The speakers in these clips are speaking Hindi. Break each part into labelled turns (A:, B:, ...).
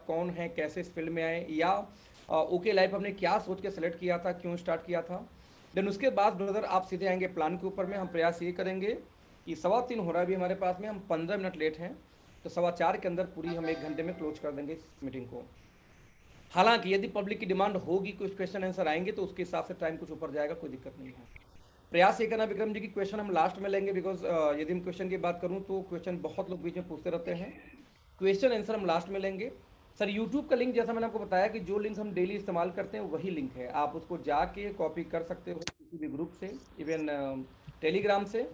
A: कौन है, कैसे इस फील्ड में आए, या ओके लाइफ आपने क्या सोच के सेलेक्ट किया था, क्यों स्टार्ट किया था। देन उसके बाद ब्रदर आप सीधे आएंगे प्लान के ऊपर में। हम प्रयास ये करेंगे कि 3:15 हो रहा है अभी हमारे पास में, हम 15 मिनट लेट हैं, तो 4:15 के अंदर पूरी हम 1 घंटे में क्लोज कर देंगे इस मीटिंग को। हालांकि यदि पब्लिक की डिमांड होगी, कुछ क्वेश्चन आंसर आएंगे, तो उसके हिसाब से टाइम कुछ ऊपर जाएगा, कोई दिक्कत नहीं है। प्रयास ये करना विक्रम जी की क्वेश्चन हम लास्ट में लेंगे, बिकॉज यदि हम क्वेश्चन की बात करूं तो क्वेश्चन बहुत लोग बीच में पूछते रहते हैं। क्वेश्चन आंसर हम लास्ट में लेंगे। सर यूट्यूब का लिंक, जैसा मैंने आपको बताया कि जो लिंक हम डेली इस्तेमाल करते हैं वही लिंक है, आप उसको जाके कॉपी कर सकते हो किसी भी ग्रुप से, इवन टेलीग्राम से।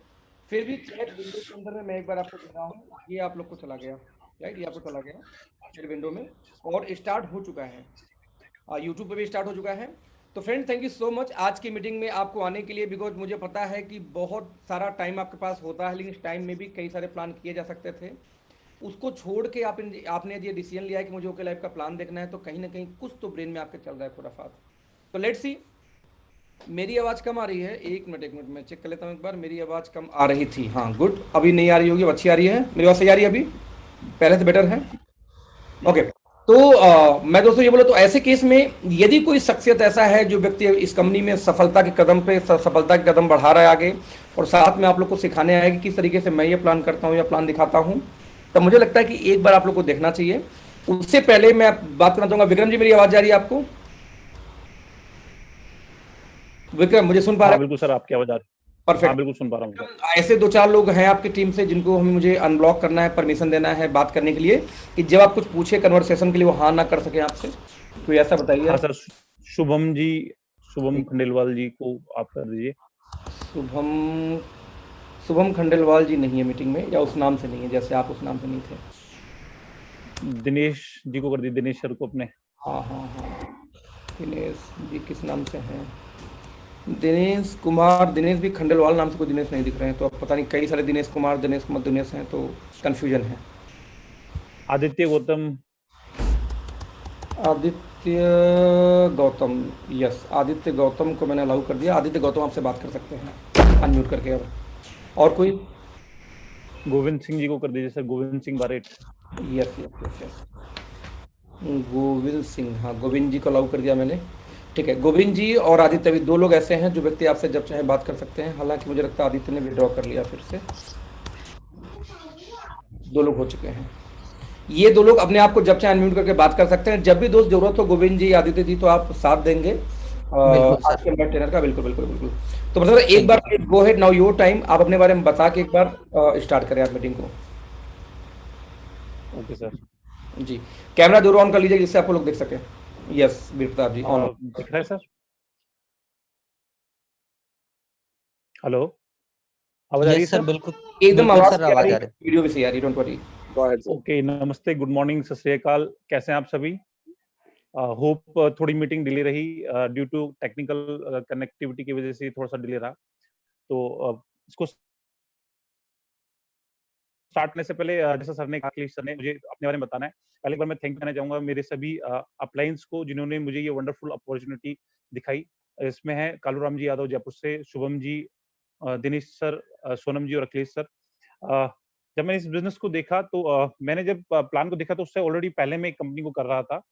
A: फिर भी चैट विंडो के अंदर में मैं एक बार आपको दे रहा हूँ, ये आप लोग को चला गया, राइट, ये आपको चला गया चैट विंडो में, और स्टार्ट हो चुका है, यूट्यूब पे भी स्टार्ट हो चुका है। तो friend thank you so much आज की मीटिंग में आपको आने के लिए, बिकॉज मुझे पता है कि बहुत सारा टाइम आपके पास होता है, लेकिन इस टाइम में भी कई सारे प्लान किए जा सकते थे। उसको छोड़ के आपने ये डिसीजन लिया है कि मुझे ओके लाइफ का प्लान देखना है, तो कहीं ना कहीं कुछ तो ब्रेन में आपके चल रहा है खुराफात। तो लेट्स सी। मेरी आवाज़ कम आ रही है, एक मिनट मैं चेक कर लेता हूँ एक बार। मेरी आवाज़ कम आ रही थी, हाँ गुड, अभी नहीं आ रही होगी, अब अच्छी आ रही है, मेरी आवाज़ सही आ रही है अभी, पहले से बेटर है। ओके। तो मैं दोस्तों ये बोला, तो ऐसे केस में यदि कोई शख्सियत ऐसा है जो व्यक्ति इस कंपनी में सफलता के कदम पे सफलता के कदम बढ़ा रहा है आगे, और साथ में आप लोग को सिखाने आया कि किस तरीके से मैं ये प्लान करता हूँ या प्लान दिखाता हूँ, तब मुझे लगता है कि एक बार आप लोग को देखना चाहिए। उससे पहले मैं बात करना चाहूंगा, विक्रम जी मेरी आवाज जा रही है आपको? विक्रम मुझे सुन पा रहे
B: हाँ
A: हैं?
B: बिल्कुल सर, आपकी आवाज आ रही है। हाँ
A: परफेक्ट।
B: बिल्कुल सुन पा रहा हूँ सर।
A: ऐसे 2-4 लोग हैं आपकी टीम से जिनको हमें मुझे अनब्लॉक करना है, परमिशन देना है बात करने के लिए, कि जब आप कुछ पूछे कन्वर्सेशन के लिए वो हाँ ना कर सके आपसे, कोई ऐसा बताइए
B: हाँ
A: आप।
B: सर, शुभम जी, शुभम खंडेलवाल जी को आप कर दीजिए।
A: शुभम, शुभम खंडेलवाल जी नहीं है मीटिंग में, या उस नाम से नहीं है, जैसे आप उस नाम से नहीं थे।
B: दिनेश जी को कर दीजिए, दिनेश सर को अपने।
A: हाँ हाँ हाँ, दिनेश जी किस नाम से हैं? दिनेश कुमार, दिनेश भी खंडेलवाल नाम से कोई दिनेश नहीं दिख रहे हैं, तो अब पता नहीं, कई सारे दिनेश कुमार दिनेश हैं, तो कन्फ्यूजन है।
B: आदित्य गौतम।
A: आदित्य गौतम, यस, आदित्य गौतम को मैंने अलाउ कर दिया। आदित्य गौतम आपसे बात कर सकते हैं अनम्यूट करके अब। और कोई?
B: गोविंद सिंह जी को कर दीजिए sir, Govind Singh Baret.
A: Yes yes yes yes, Govind Singh, हाँ गोविंद जी को अलाउ कर दिया मैंने। ठीक है, गोविंद जी और आदित्य भी 2 लोग ऐसे हैं जो व्यक्ति आपसे जब चाहे बात कर सकते हैं। हालांकि मुझे लगता है आदित्य ने विड्रॉ कर लिया फिर से। 2 लोग हो चुके हैं। ये 2 लोग अपने आप को जब चाहे अनम्यूट करके बात कर सकते हैं। जब भी दोस्त जरूरत हो गोविंद जी आदित्य जी, तो आप साथ देंगे
C: बिल्कुल
A: आज
C: सर।
A: के मेंबर ट्रेनर का। बिल्कुल बिल्कुल बिल्कुल। तो मतलब एक
C: thank you
A: bar
C: sir.
A: Go head now your time, आप अपने बारे में बता के एक बार स्टार्ट करें आप मीटिंग को।
B: Okay sir.
A: जी, कैमरा जरूर ऑन कर लीजिए जिससे आपको लोग देख सके। Yes Veer Pratap ji on.
B: दिख रहा है सर? हेलो, आवाज आ रही है
C: यस सर,
B: सर?
C: बिल्कुल।
A: एकदम
C: बिल्कुल
A: आवाज
C: सर,
A: सही आ रही
C: आवाज आ
A: है,
C: रही
A: वीडियो भी सही आ रही है, don't worry.
D: Go ahead sir.
B: Okay, नमस्ते, गुड मॉर्निंग, सत श्री अकाल, कैसे हैं आप सभी? होप थोड़ी मीटिंग डिले रही ड्यू टू टेक्निकल कनेक्टिविटी की वजह से, थोड़ा सा डिले रहा। तो इसको स्टार्ट करने से पहले जैसा सर ने कहा, अखिलेश सर ने मुझे अपने बारे में बताना है। पहले एक बार मैं थैंक करना चाहूंगा मेरे सभी अपलाइंस को जिन्होंने मुझे ये वंडरफुल अपॉर्चुनिटी दिखाई। इसमें है कालूराम जी यादव जयपुर से, शुभम जी, दिनेश सर, सोनम जी और अखिलेश सर। अ, जब मैंने इस बिजनेस को देखा तो मैंने जब प्लान को देखा तो उससे ऑलरेडी पहले मैं एक कंपनी को कर रहा था।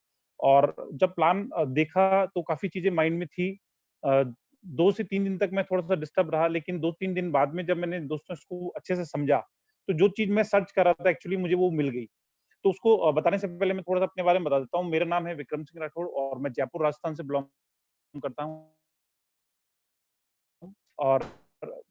B: और जब प्लान देखा तो काफी चीजें माइंड में थी। 2 से 3 दिन तक मैं थोड़ा सा डिस्टर्ब रहा, लेकिन 2-3 दिन बाद में जब मैंने दोस्तों इसको अच्छे से समझा, तो जो चीज मैं सर्च कर रहा था एक्चुअली मुझे वो मिल गई। तो उसको बताने से पहले मैं थोड़ा सा अपने बारे में बता देता हूँ। मेरा नाम है विक्रम सिंह राठौड़ और मैं जयपुर राजस्थान से बिलोंग करता हूँ। और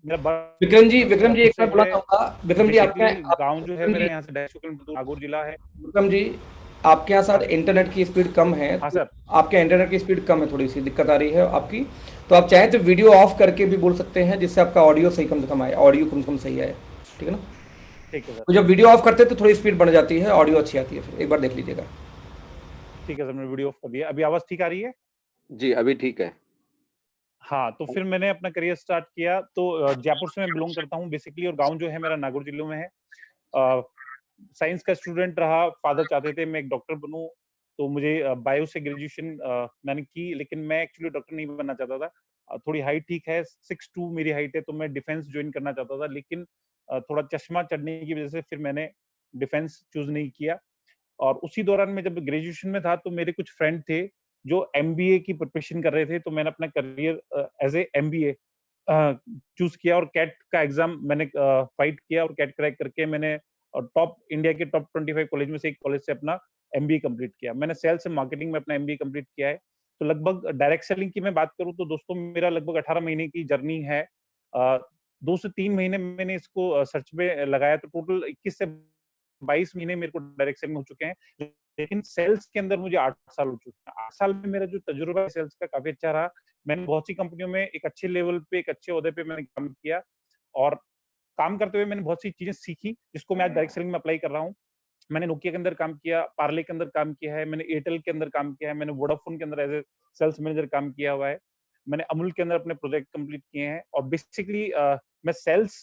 B: मेरा
A: विक्रम जी
B: बचपन
A: एक
B: से
A: बार बोला
B: है।
A: चाहूंगा, विक्रम जी आपके
B: बेसिकली
A: आप,
B: गांव जो है
A: विक्रम
B: मेरे
A: जी,
B: यहाँ से 250 किलोमीटर दूर नागौर जिला है।
A: विक्रम जी आपके यहाँ
B: हाँ
A: शायद इंटरनेट की स्पीड कम है,
B: हाँ
A: तो
B: सर।
A: आपके इंटरनेट की स्पीड कम है, थोड़ी सी दिक्कत आ रही है आपकी। तो आप चाहें तो वीडियो ऑफ करके भी बोल सकते हैं, जिससे आपका ऑडियो सही कम से कम आए, ऑडियो कम से कम सही आए, ठीक है ना?
B: ठीक है सर।
A: तो जब वीडियो ऑफ करते हैं तो थोड़ी स्पीड बढ़ जाती है, ऑडियो अच्छी आती है, फिर एक बार देख लीजिएगा।
B: ठीक है सर, मैंने वीडियो ऑफ कर दिया। अभी आवाज ठीक आ रही है?
D: जी अभी ठीक है।
B: हाँ, तो फिर मैंने अपना करियर स्टार्ट किया। तो जयपुर से मैं बिलोंग करता हूँ बेसिकली, और गांव जो है मेरा नागौर जिले में है। साइंस का स्टूडेंट रहा, फादर चाहते थे मैं एक डॉक्टर बनूं, तो मुझे बायो से ग्रेजुएशन मैंने की, लेकिन मैं एक्चुअली डॉक्टर नहीं बनना चाहता था। थोड़ी हाइट ठीक है, 6'2" मेरी हाइट है, तो मैं डिफेंस ज्वाइन करना चाहता था, लेकिन थोड़ा चश्मा चढ़ने की वजह से फिर मैंने डिफेंस चूज नहीं किया। और उसी दौरान मैं जब ग्रेजुएशन में था तो मेरे कुछ फ्रेंड थे जो एमबीए की प्रिपरेशन कर रहे थे, तो मैंने अपना career as a MBA choose किया और कैट का एग्ज़ाम मैंने फाइट किया और कैट क्रैक करके मैंने टॉप इंडिया के टॉप 25 कॉलेज में से एक कॉलेज से अपना एमबीए कंप्लीट किया। मैंने सेल्स एंड मार्केटिंग में अपना एमबीए कंप्लीट किया है। तो लगभग डायरेक्ट सेलिंग की मैं बात करूँ तो दोस्तों मेरा लगभग 18 महीने की जर्नी है। 2 से 3 महीने मैंने इसको सर्च में लगाया, तो टोटल 21 से 22 महीने मेरे को डायरेक्ट सेलिंग में हो चुके हैं। लेकिन सेल्स के अंदर मुझे 8 साल हो चुके हैं। 8 साल में मेरा जो तजुर्बा है सेल्स का काफ़ी अच्छा रहा। मैंने बहुत सी कंपनियों में एक अच्छे लेवल पे, एक अच्छे ओहदे पे मैंने काम किया और काम करते हुए मैंने बहुत सी चीज़ें सीखी, जिसको मैं आज डायरेक्ट सेलिंग में अप्लाई कर रहा हूँ। मैंने नोकिया के अंदर काम किया, पार्ले के अंदर काम किया है, मैंने एयरटेल के अंदर काम किया है, मैंने वोडाफ़ोन के अंदर एज़ ए सेल्स मैनेजर काम किया हुआ है। मैंने अमूल के अंदर अपने प्रोजेक्ट कंप्लीट किए हैं और बेसिकली मैं सेल्स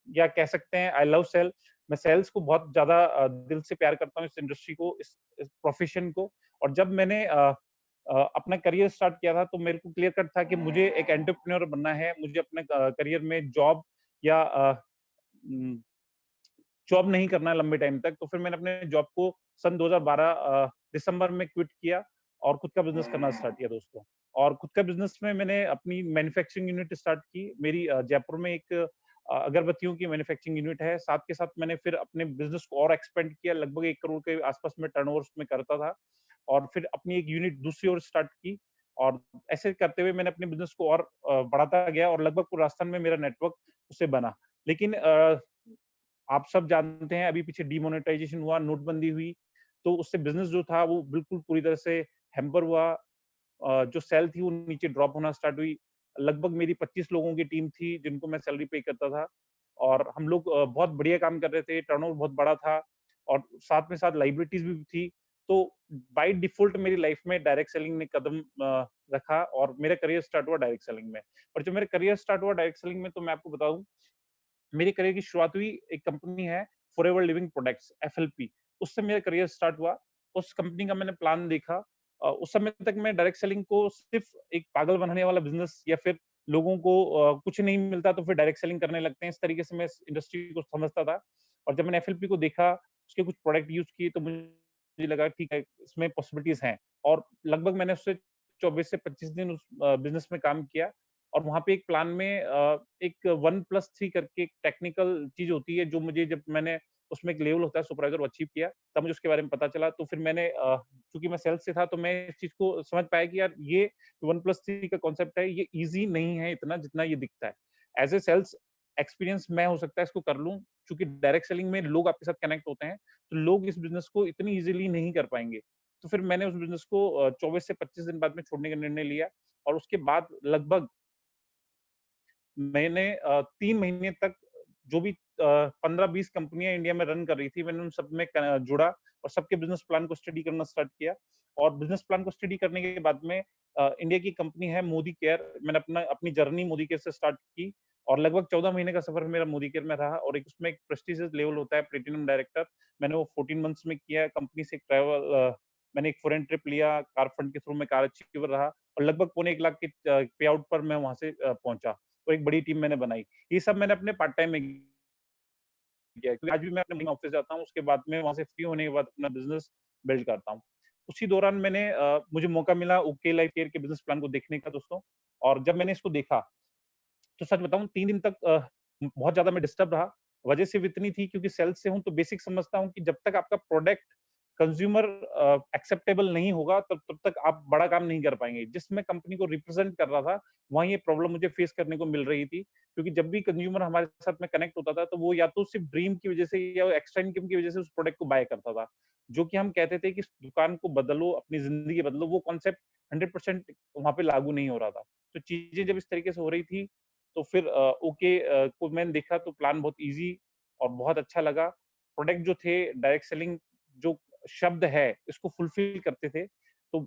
B: या कह सकते हैं आई लव सेल। मैं सेल्स को बहुत ज़्यादा दिल से प्यार करता हूँ, इस इंडस्ट्री को, इस प्रोफ़ेशन को। और जब मैंने अपना करियर स्टार्ट किया था, तो मेरे को क्लियर कट था कि मुझे एक एंटरप्रेन्योर बनना है। मुझे अपने करियर में जॉब या उम, जॉब नहीं करना है लंबे टाइम तक। तो फिर मैंने अपने जॉब को सन 2012 दिसंबर में क्विट किया और खुद का बिज़नेस करना स्टार्ट किया दोस्तों। और खुद का बिज़नेस में मैंने अपनी मैन्युफैक्चरिंग यूनिट स्टार्ट की। मेरी जयपुर में एक अगरबत्तियों की मैन्युफैक्चरिंग यूनिट है। साथ के साथ मैंने फिर अपने बिज़नेस को और एक्सपेंड किया। लगभग 1 करोड़ के आस-पास में टर्नओवर उसमें करता था और फिर अपनी एक यूनिट दूसरी ओर स्टार्ट की और ऐसे करते हुए मैंने अपने बिज़नेस को और बढ़ाता गया और लगभग पूरे राजस्थान में मेरा नेटवर्क उससे बना। लेकिन आप सब जानते हैं अभी पीछे डिमोनेटाइजेशन हुआ, नोटबंदी हुई, तो उससे बिज़नेस जो था वो बिल्कुल पूरी तरह से हैम्पर हुआ। जो सेल थी वो नीचे ड्रॉप होना स्टार्ट हुई। लगभग मेरी 25 लोगों की टीम थी जिनको मैं सैलरी पे करता था और हम लोग बहुत बढ़िया काम कर रहे थे, टर्नओवर बहुत बड़ा था और साथ में साथ लायबिलिटीज़ भी थी। तो बाय डिफ़ॉल्ट मेरी लाइफ़ में डायरेक्ट सेलिंग ने कदम रखा और मेरा करियर स्टार्ट हुआ डायरेक्ट सेलिंग में। और जब मेरा करियर स्टार्ट हुआ डायरेक्ट सेलिंग में तो मैं आपको बताऊँ मेरे करियर की शुरुआत हुई एक कंपनी है फॉरएवर लिविंग प्रोडक्ट्स एफएलपी, उससे मेरा करियर स्टार्ट हुआ। उस कंपनी का मैंने प्लान देखा। उस समय तक मैं डायरेक्ट सेलिंग को सिर्फ एक पागल बनाने वाला बिजनेस या फिर लोगों को कुछ नहीं मिलता तो फिर डायरेक्ट सेलिंग करने लगते हैं, इस तरीके से मैं इस इंडस्ट्री को समझता था। और जब मैंने एफएलपी को देखा, उसके कुछ प्रोडक्ट यूज किए तो मुझे लगा ठीक है इसमें पॉसिबिलिटीज हैं। और लगभग मैंने उससे 24 से 25 दिन उस बिजनेस में काम किया और वहाँ पे एक प्लान में एक 1+3 करके एक टेक्निकल चीज़ होती है, जो मुझे जब मैंने उसमें एक लेवल होता है सुपरवाइज़र वो अचीव किया, तब मुझे उसके बारे में पता चला। तो फिर मैंने चूँकि मैं सेल्स से था, तो मैं इस चीज़ को समझ पाया कि यार ये 1+3 का कॉन्सेप्ट है, ये ईज़ी नहीं है इतना जितना ये दिखता है। एज़ अ सेल्स एक्सपीरियंस मैं हो सकता है इसको कर लूँ, चूँकि डायरेक्ट सेलिंग में लोग आपके साथ कनेक्ट होते हैं, तो लोग इस बिज़नेस को इतनी ईज़िली नहीं कर पाएँगे। तो फिर मैंने उस बिज़नेस को 24 से 25 दिन बाद में छोड़ने का निर्णय लिया और उसके बाद लगभग मैंने 3 महीने तक जो भी 15-20 कंपनियाँ इंडिया में रन कर रही थी, मैंने उन सब में जुड़ा और सबके बिज़नेस प्लान को स्टडी करना स्टार्ट किया। और बिज़नेस प्लान को स्टडी करने के बाद में इंडिया की कंपनी है मोदी केयर, मैंने अपनी जर्नी मोदी केयर से स्टार्ट की और लगभग 14 महीने का सफ़र मेरा मोदी केयर में रहा और एक उसमें एक प्रेस्टीजियस लेवल होता है प्लैटिनम डायरेक्टर, मैंने वो 14 मंथ्स में किया। कंपनी से ट्रैवल मैंने एक फॉरेन ट्रिप लिया, कार फंड के थ्रू मैं कार अचीवर रहा और लगभग पौने 1 लाख के पे आउट पर मैं वहाँ से पहुँचा। तो एक बड़ी टीम मैंने बनाई। ये सब मैंने अपने पार्ट टाइम में किया है, क्योंकि आज भी मैं अपने मॉर्निंग ऑफिस जाता हूँ, उसके बाद में वहाँ से फ्री होने के बाद अपना बिज़नेस बिल्ड करता हूँ। उसी दौरान मुझे मौका मिला ओके लाइफ केयर के बिज़नेस प्लान को देखने का दोस्तों। और जब मैंने इसको देखा, तो सच बताऊँ 3 दिन तक बहुत ज़्यादा मैं डिस्टर्ब रहा। वजह सिर्फ़ इतनी थी क्योंकि सेल्स से हूँ तो बेसिक समझता हूँ कि जब तक आपका प्रोडक्ट कंज़्यूमर एक्सेप्टेबल नहीं होगा तब तब तक आप बड़ा काम नहीं कर पाएँगे। जिस मैं कंपनी को रिप्रेज़ेंट कर रहा था, वहाँ ये प्रॉब्लम मुझे फेस करने को मिल रही थी। क्योंकि जब भी कंज़्यूमर हमारे साथ में कनेक्ट होता था, तो वो या तो सिर्फ़ ड्रीम की वजह से या एक्स्ट्रा इनकम की वजह से उस प्रोडक्ट को बाय करता था। जो कि हम कहते थे कि इस दुकान को बदलो, अपनी ज़िंदगी बदलो, वो कॉन्सेप्ट 100% वहाँ पे लागू नहीं हो रहा था। तो चीज़ें जब इस तरीके से हो रही थी, तो फिर को मैंने देखा तो प्लान बहुत ईज़ी और बहुत अच्छा लगा। प्रोडक्ट जो थे डायरेक्ट सेलिंग जो शब्द है, इसको फुलफ़िल करते थे। तो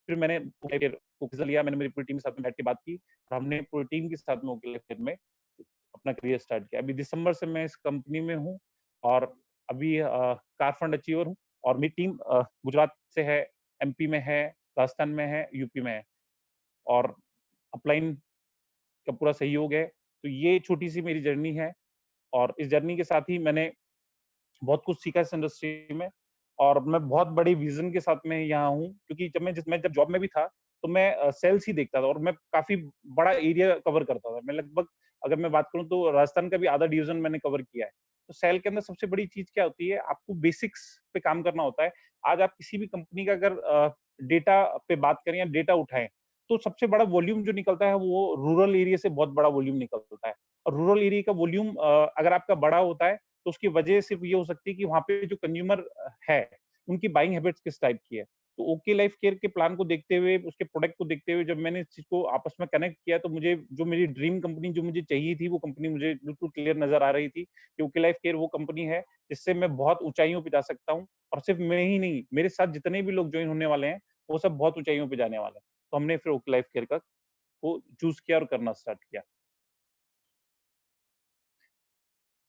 B: फिर मैंने को लिया, मैंने मेरी पूरी टीम के साथ में बैठ के बात की और हमने पूरी टीम के साथ में फिर में अपना करियर स्टार्ट किया। अभी दिसंबर से मैं इस कंपनी में हूँ और अभी कार फंड अचीवर हूँ और मेरी टीम गुजरात से है, एमपी में है, राजस्थान में है, यूपी में है और अपलाइन का पूरा सहयोग है। तो ये छोटी-सी मेरी जर्नी है और इस जर्नी के साथ ही मैंने बहुत कुछ सीखा इस इंडस्ट्री में, और मैं बहुत बड़ी विजन के साथ में यहाँ हूँ, क्योंकि जब जॉब में भी था तो मैं सेल्स ही देखता था, और मैं काफी बड़ा एरिया कवर करता था। मैं लगभग, अगर मैं बात करूँ तो राजस्थान का भी आधा डिवीजन मैंने कवर किया है। तो सेल के अंदर सबसे बड़ी चीज क्या होती है, आपको बेसिक्स पे काम करना होता है। आज आप किसी भी कंपनी का अगर डेटा पे बात करें या डेटा उठाएं, तो सबसे बड़ा वॉल्यूम जो निकलता है वो रूरल एरिया से बहुत बड़ा वॉल्यूम निकलता है। और रूरल एरिया का वॉल्यूम अगर आपका बड़ा होता है तो उसकी वजह सिर्फ ये हो सकती है कि वहाँ पे जो कंज्यूमर है, उनकी बाइंग हैबिट्स किस टाइप की है। तो ओके लाइफ केयर के प्लान को देखते हुए, उसके प्रोडक्ट को देखते हुए, जब मैंने इस चीज को आपस में कनेक्ट किया, तो मुझे जो मेरी ड्रीम कंपनी जो मुझे चाहिए थी, वो कंपनी मुझे बिल्कुल क्लियर नजर आ रही थी कि ओके लाइफ केयर वो कंपनी है जिससे मैं बहुत ऊंचाइयों पे जा सकता हूँ। और सिर्फ मैं ही नहीं, मेरे साथ जितने भी लोग ज्वाइन होने वाले हैं, वो सब बहुत ऊंचाइयों पे जाने वाले हैं। तो हमने फिर ओके लाइफ केयर का को चूज किया और करना स्टार्ट किया।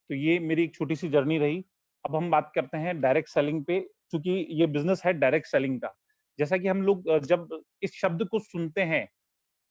B: तो ये मेरी एक छोटी सी जर्नी रही। अब हम बात करते हैं डायरेक्ट सेलिंग पे, क्योंकि ये बिजनेस है डायरेक्ट सेलिंग का। जैसा कि हम लोग जब इस शब्द को सुनते हैं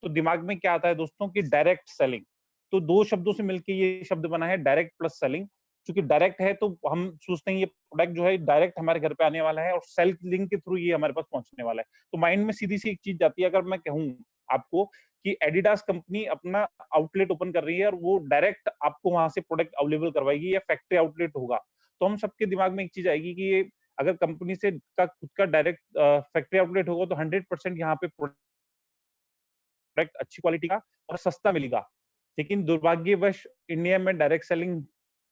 B: तो दिमाग में क्या आता है दोस्तों, कि डायरेक्ट सेलिंग। तो दो शब्दों से मिलकर ये शब्द बना है डायरेक्ट प्लस सेलिंग। क्योंकि डायरेक्ट है तो हम सोचते हैं ये प्रोडक्ट जो है डायरेक्ट हमारे घर पे आने वाला है, और सेल लिंक के थ्रू ये हमारे पास पहुंचने वाला है। तो माइंड में सीधी सी एक चीज जाती है, अगर मैं कहूँ आपको कि एडिडास कंपनी अपना आउटलेट ओपन कर रही है और वो डायरेक्ट आपको वहां से प्रोडक्ट अवेलेबल करवाएगी, या फैक्ट्री आउटलेट होगा, तो हम सबके दिमाग में एक चीज आएगी कि ये अगर कंपनी से का खुद का डायरेक्ट फैक्ट्री आउटलेट होगा तो 100% यहाँ पे प्रोडक्ट अच्छी क्वालिटी का और सस्ता मिलेगा। लेकिन दुर्भाग्यवश इंडिया में डायरेक्ट सेलिंग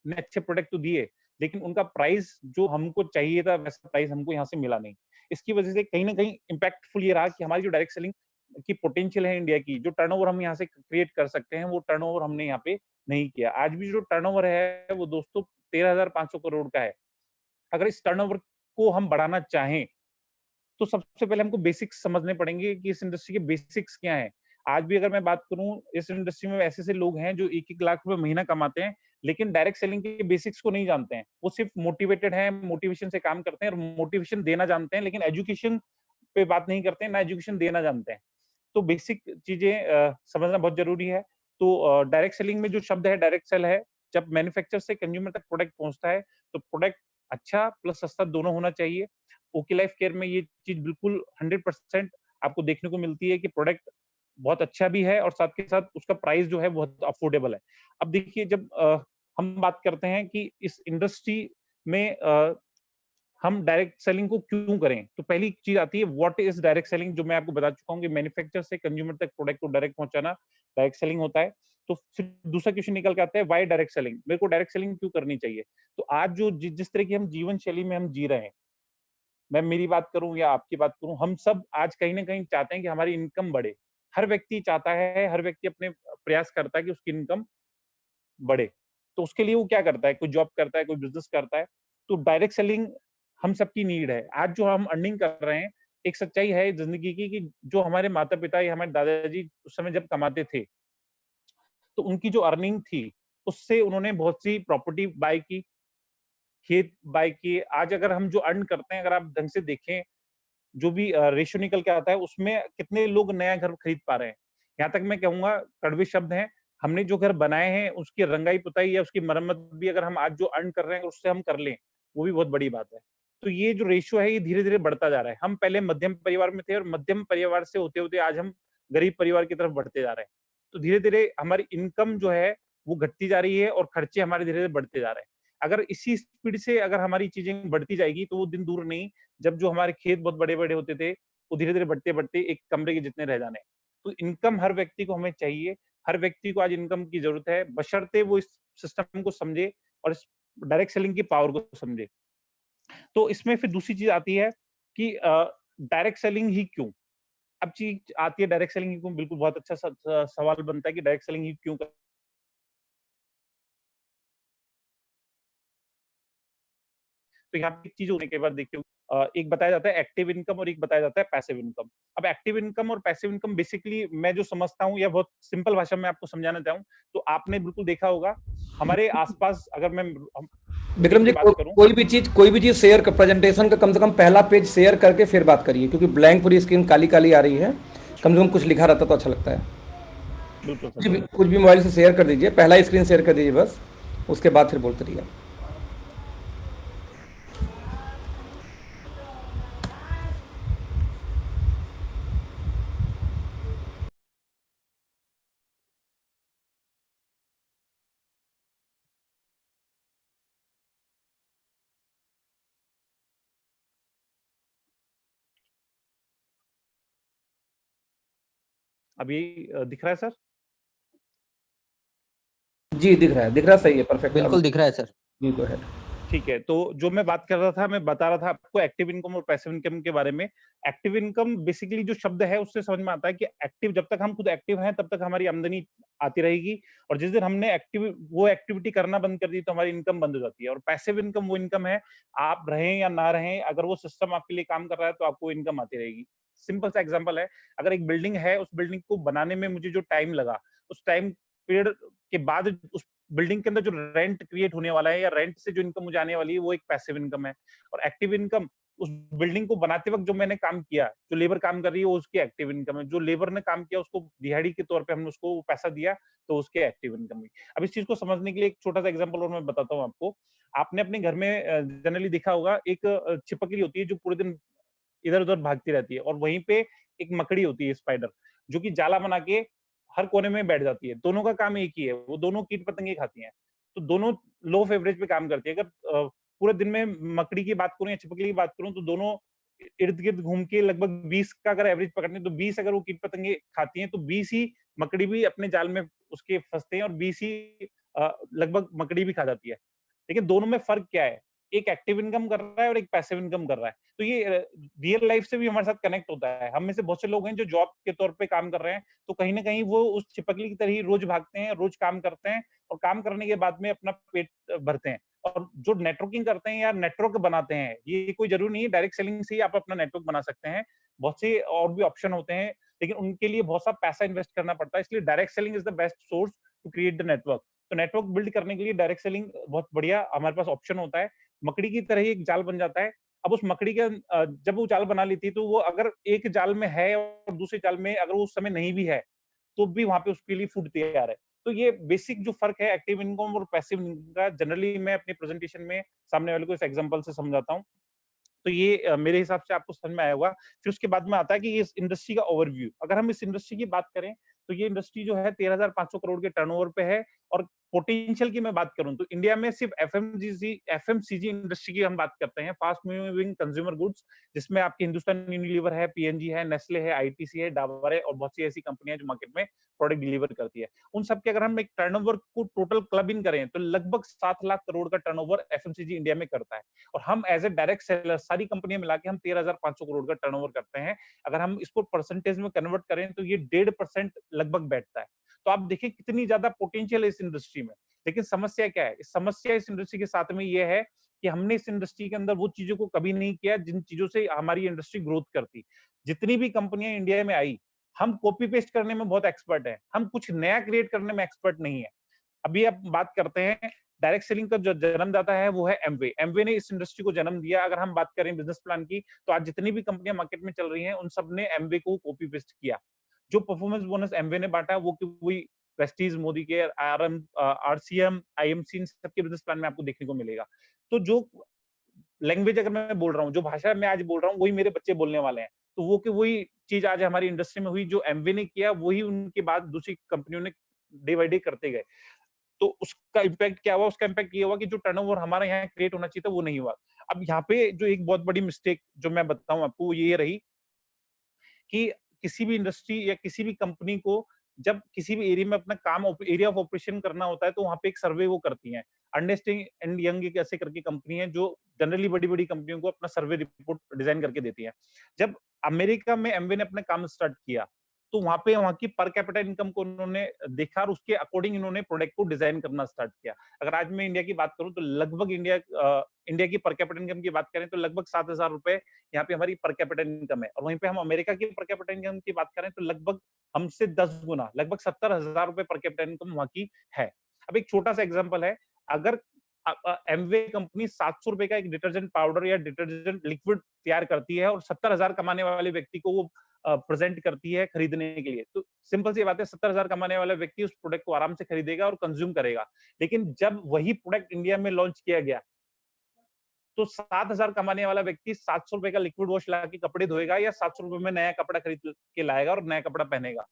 B: ने अच्छे प्रोडक्ट तो दिए, लेकिन उनका प्राइस जो हमको चाहिए था वैसा प्राइस हमको यहाँ से मिला नहीं। इसकी वजह से कहीं ना कहीं इम्पैक्टफुल ये रहा कि हमारी जो डायरेक्ट सेलिंग की पोटेंशियल है इंडिया की, जो टर्नओवर हम यहाँ से क्रिएट कर सकते हैं, वो टर्नओवर हमने यहाँ पे नहीं किया। आज भी जो टर्नओवर है वो दोस्तों 13,500 करोड़ का है। अगर इस टर्नओवर को हम बढ़ाना चाहें तो सबसे पहले हमको बेसिक्स समझने पड़ेंगे कि इस इंडस्ट्री के बेसिक्स क्या हैं। आज भी अगर मैं बात करूं, इस इंडस्ट्री में ऐसे लोग हैं जो 1-1 लाख रुपए महीना कमाते हैं, लेकिन डायरेक्ट सेलिंग के बेसिक्स को नहीं जानते हैं। वो सिर्फ मोटिवेटेड हैं, मोटिवेशन से काम करते हैं और मोटिवेशन देना जानते हैं, लेकिन एजुकेशन पे बात नहीं करते हैं, ना एजुकेशन देना जानते हैं। तो बेसिक चीजें समझना बहुत जरूरी है। तो डायरेक्ट सेलिंग में जो शब्द है डायरेक्ट सेल है, जब मैन्युफैक्चर से कंज्यूमर तक प्रोडक्ट पहुंचता है तो प्रोडक्ट अच्छा प्लस सस्ता दोनों होना चाहिए। ओके लाइफ केयर में ये चीज बिल्कुल 100% आपको देखने को मिलती है कि प्रोडक्ट बहुत अच्छा भी है और साथ के साथ उसका प्राइस जो है बहुत अफोर्डेबल है। अब देखिए, जब हम बात करते हैं कि इस इंडस्ट्री में हम डायरेक्ट सेलिंग को क्यों करें, तो पहली चीज आती है व्हाट इज डायरेक्ट सेलिंग, जो मैं आपको बता चुका हूँ कि मैन्युफैक्चर से कंज्यूमर तक प्रोडक्ट को डायरेक्ट पहुंचाना डायरेक्ट सेलिंग होता है। तो फिर दूसरा क्वेश्चन निकल के आता है व्हाई डायरेक्ट सेलिंग, मेरे को डायरेक्ट सेलिंग क्यों करनी चाहिए। तो आज जो जिस तरह की हम जीवन शैली में हम जी रहे हैं, मैं मेरी बात करूं या आपकी बात करूं, हम सब आज कहीं ना कहीं चाहते हैं कि हमारी इनकम बढ़े। हर व्यक्ति चाहता है, हर व्यक्ति अपने प्रयास करता है कि उसकी इनकम बढ़े। तो उसके लिए वो क्या करता है, कोई जॉब करता है, कोई बिजनेस करता है। तो डायरेक्ट सेलिंग हम सबकी नीड है। आज जो हम अर्निंग कर रहे हैं, एक सच्चाई है जिंदगी की कि जो हमारे माता पिता या हमारे दादाजी उस समय जब कमाते थे, तो उनकी जो अर्निंग थी उससे उन्होंने बहुत सी प्रॉपर्टी बाय की, खेत बाय किए। आज अगर हम जो अर्न करते हैं, अगर आप ढंग से देखें, जो भी रेशियो निकल के आता है, उसमें कितने लोग नया घर खरीद पा रहे हैं। यहाँ तक मैं कहूंगा, कड़वे शब्द हैं, हमने जो घर बनाए हैं उसकी रंगाई पुताई या उसकी मरम्मत भी अगर हम आज जो अर्न कर रहे हैं उससे हम कर लें, वो भी बहुत बड़ी बात है। तो ये जो रेशियो है ये धीरे धीरे बढ़ता जा रहा है। हम पहले मध्यम परिवार में थे और मध्यम परिवार से होते होते आज हम गरीब परिवार की तरफ बढ़ते जा रहे हैं। तो धीरे धीरे हमारी इनकम जो है वो घटती जा रही है और खर्चे हमारे धीरे धीरे बढ़ते जा रहे हैं। अगर इसी स्पीड से अगर हमारी चीजें बढ़ती जाएगी तो वो दिन दूर नहीं, जब जो हमारे खेत बहुत बड़े बड़े होते थे वो धीरे धीरे बढ़ते बढ़ते एक कमरे के जितने रह जाने। तो इनकम हर व्यक्ति को हमें चाहिए, हर व्यक्ति को आज इनकम की जरूरत है, बशर्ते वो इस सिस्टम को समझे और इस डायरेक्ट सेलिंग की पावर को समझे। तो इसमें फिर दूसरी चीज आती है कि डायरेक्ट सेलिंग ही क्यों। अब चीज आती है डायरेक्ट सेलिंग ही क्यों, बिल्कुल बहुत अच्छा सवाल बनता है कि डायरेक्ट सेलिंग ही क्यों। तो यहाँ पे चीज होने के बाद देखिए, एक बताया जाता है एक्टिव इनकम और एक बताया जाता है पैसिव इनकम। अब एक्टिव इनकम और पैसिव इनकम बेसिकली मैं जो समझता हूँ या बहुत सिंपल भाषा में आपको समझाना चाहूँ, तो आपने बिल्कुल देखा होगा हमारे आसपास, अगर मैं
A: विक्रम जी, कोई भी चीज शेयर कर, प्रेजेंटेशन का कम से कम पहला पेज शेयर करके फिर बात करिए, क्योंकि ब्लैंक पूरी स्क्रीन काली काली आ रही है। कम से कम कुछ लिखा रहता तो अच्छा लगता है।
B: बिल्कुल
A: कुछ भी मोबाइल से शेयर कर दीजिए, पहला स्क्रीन शेयर कर दीजिए बस, उसके बाद फिर बोलते रहिए।
B: अभी दिख रहा है सर?
A: जी, दिख रहा है, सही है, परफेक्ट।
C: बिल्कुल दिख रहा है सर।
A: जी, गो अहेड।
B: ठीक है, तो जो मैं बात कर रहा था, मैं बता रहा था आपको एक्टिव इनकम और पैसिव इनकम के बारे में। एक्टिव इनकम बेसिकली जो शब्द है उससे समझ में आता है कि एक्टिव, जब तक हम खुद एक्टिव हैं तब तक हमारी आमदनी आती रहेगी, और जिस दिन हमने वो एक्टिविटी करना बंद कर दी तो हमारी इनकम बंद हो जाती है। और पैसिव इनकम वो इनकम है, आप रहें या ना रहें, अगर वो सिस्टम आपके लिए काम कर रहा है तो आपको इनकम आती रहेगी। सिंपल सा एग्जांपल है, अगर एक बिल्डिंग है, उस बिल्डिंग को बनाने में मुझे जो टाइम लगा, उस टाइम पीरियड के बाद उस बिल्डिंग के अंदर जो रेंट क्रिएट होने वाला है या रेंट से जो इनकम मुझे आने वाली है, वो एक पैसिव इनकम है। और एक्टिव इनकम, उस बिल्डिंग को बनाते वक्त जो मैंने काम किया, जो लेबर काम कर रही है, वो उसकी एक्टिव इनकम है। जो लेबर ने काम किया उसको दिहाड़ी के तौर पे हमने उसको पैसा दिया, तो उसके एक्टिव इनकम हुई। अब इस चीज को समझने के लिए एक छोटा सा एग्जांपल और मैं बताता हूँ आपको। आपने अपने घर में जनरली देखा होगा, एक छिपकली होती है जो पूरे दिन इधर उधर भागती रहती है, और वहीं पे एक मकड़ी होती है, स्पाइडर, जो कि जाला बना के हर कोने में बैठ जाती है। दोनों का काम एक ही है, वो दोनों कीट पतंगे खाती हैं, तो दोनों लो ऑफ एवरेज पे काम करती है। अगर पूरे दिन में मकड़ी की बात करूं या छिपकली की बात करूं, तो दोनों इर्द गिर्द घूम के लगभग 20 का अगर एवरेज पकड़ने, तो 20 अगर वो कीट पतंगे खाती हैं, तो 20 ही मकड़ी भी अपने जाल में उसके फंसते हैं, और 20 ही लगभग मकड़ी भी खा जाती है। लेकिन दोनों में फर्क क्या है? एक एक्टिव इनकम कर रहा है और एक पैसिव इनकम कर रहा है। तो ये रियल लाइफ से भी हमारे साथ कनेक्ट होता है। हम में से बहुत से लोग हैं जो जॉब के तौर पे काम कर रहे हैं, तो कहीं न कहीं वो उस छिपकली की तरह ही रोज भागते हैं, रोज काम करते हैं, और काम करने के बाद में अपना पेट भरते हैं। और जो नेटवर्किंग करते हैं या नेटवर्क बनाते हैं, ये कोई ज़रूरी नहीं है डायरेक्ट सेलिंग से ही आप अपना नेटवर्क बना सकते हैं। बहुत से और भी ऑप्शन होते हैं, लेकिन उनके लिए बहुत सा पैसा इन्वेस्ट करना पड़ता है। इसलिए direct selling is the best source to create the network. तो नेटवर्क बिल्ड करने के लिए डायरेक्ट सेलिंग बहुत बढ़िया हमारे पास ऑप्शन होता है। मकड़ी की तरह ही एक जाल बन जाता है। अब उस मकड़ी के जब वो जाल बना लेती है, तो वो अगर एक जाल में है और दूसरे जाल में अगर वो उस समय नहीं भी है, तो भी वहाँ पे उसके लिए फूड तैयार है। तो ये बेसिक जो फ़र्क है एक्टिव इनकम और पैसिव इनकम का, जनरली मैं अपनी प्रेज़ेंटेशन में सामने वाले को इस एग्ज़ाम्पल से समझाता हूँ। तो ये मेरे हिसाब से आपको समझ में आया होगा। फिर उसके बाद में आता है कि इस इंडस्ट्री का ओवरव्यू। अगर हम इस इंडस्ट्री की बात करें, तो ये इंडस्ट्री जो है 13,500 करोड़ के टर्नओवर पे है, और पोटेंशियल की मैं बात करूँ तो इंडिया में सिर्फ एफएमसीजी इंडस्ट्री की हम बात करते हैं, फास्ट मूविंग कंज्यूमर गुड्स, जिसमें आपकी हिंदुस्तान यूनिलीवर है, पीएनजी है, नेस्ले है, आईटीसी है, डाबर है, और बहुत सी ऐसी कंपनियां हैं जो मार्केट में प्रोडक्ट डिलीवर करती है। उन सब के अगर हम एक टर्नओवर को टोटल क्लब इन करें, तो लगभग 7 लाख करोड़ का टर्नओवर एफएमसीजी इंडिया में करता है। और हम एज ए डायरेक्ट सेलर सारी कंपनियां मिला के हम 13,500 करोड़ का टर्नओवर करते हैं। अगर हम इसको परसेंटेज में कन्वर्ट करें, तो ये 1.5% लगभग बैठता है। तो आप देखिए कितनी ज्यादा पोटेंशियल है इस इंडस्ट्री में। लेकिन समस्या क्या है? समस्या इस इंडस्ट्री के साथ में ये है कि हमने इस इंडस्ट्री के अंदर वो चीजों को कभी नहीं किया जिन चीजों से हमारी इंडस्ट्री ग्रोथ करती। जितनी भी कंपनियां इंडिया में आई, हम कॉपी पेस्ट करने में बहुत एक्सपर्ट हैं, हम कुछ नया क्रिएट करने में एक्सपर्ट नहीं है। अभी आप बात करते हैं, डायरेक्ट सेलिंग का जो जन्मदाता है वो है एमवे। एमवे ने इस इंडस्ट्री को जन्म दिया। अगर हम बात करें बिजनेस प्लान की, तो आज जितनी भी कंपनियां मार्केट में चल रही हैं, उन सब ने एमवे को कॉपी पेस्ट किया। जो परफॉर्मेंस बोनस एमवे ने बांटा, वो कि वही प्रेस्टीज, मोदी के, आरसीएम, आईएमसी, इन सबके बिजनेस प्लान में आपको देखने को मिलेगा। तो जो लैंग्वेज अगर मैं बोल रहा हूँ, जो भाषा मैं आज बोल रहा हूँ, वही मेरे बच्चे बोलने वाले हैं। तो वो कि वही चीज आज हमारी इंडस्ट्री में हुई, जो एमवे ने किया वही उनके बाद दूसरी कंपनियों ने डे बाय डे करते गए। तो उसका इम्पैक्ट क्या हुआ? उसका इम्पैक्ट ये हुआ कि जो टर्नओवर हमारे यहाँ क्रिएट होना चाहिए था, वो नहीं हुआ। अब यहाँ पे जो एक बहुत बड़ी मिस्टेक जो मैं बताऊँ आपको, वो ये रही कि किसी भी इंडस्ट्री या किसी भी कंपनी को जब किसी भी एरिया में अपना काम एरिया ऑफ ऑपरेशन करना होता है, तो वहाँ पे एक सर्वे वो करती हैं। अर्नेस्ट एंड यंग एक ऐसे करके कंपनी है जो जनरली बड़ी-बड़ी कंपनियों को अपना सर्वे रिपोर्ट डिजाइन करके देती है। जब अमेरिका में एमवे ने अपना काम स्टार्ट किया, तो वहाँ पे वहाँ की पर कैपिटा इनकम को उन्होंने देखा, और उसके अकॉर्डिंग इन्होंने प्रोडक्ट को डिजाइन करना स्टार्ट किया। अगर आज मैं इंडिया की बात करूँ, तो लगभग इंडिया की पर कैपिटा इनकम की बात करें, तो लगभग ₹7,000 यहाँ पे हमारी पर कैपिटा इनकम है, और वहीं पे हम अमेरिका की पर कैपिटा इनकम की बात करें, तो लगभग हमसे 10 गुना, लगभग ₹70,000 पर कैपिटा इनकम वहाँ की है। अब एक छोटा सा एग्जांपल है, अगर एमवे कंपनी ₹700 का एक डिटर्जेंट पाउडर या डिटर्जेंट लिक्विड तैयार करती है, और 70,000 कमाने वाले व्यक्ति को वो प्रेजेंट करती है खरीदने के लिए, तो सिंपल सी बात है, 70,000 कमाने वाला व्यक्ति उस प्रोडक्ट को आराम से खरीदेगा और कंज्यूम करेगा। लेकिन जब वही प्रोडक्ट इंडिया में लॉन्च किया गया, तो 7,000 कमाने वाला व्यक्ति ₹700 का लिक्विड वॉश ला के कपड़े धोएगा, या ₹700 में नया कपड़ा खरीद के लाएगा और नया कपड़ा पहनेगा?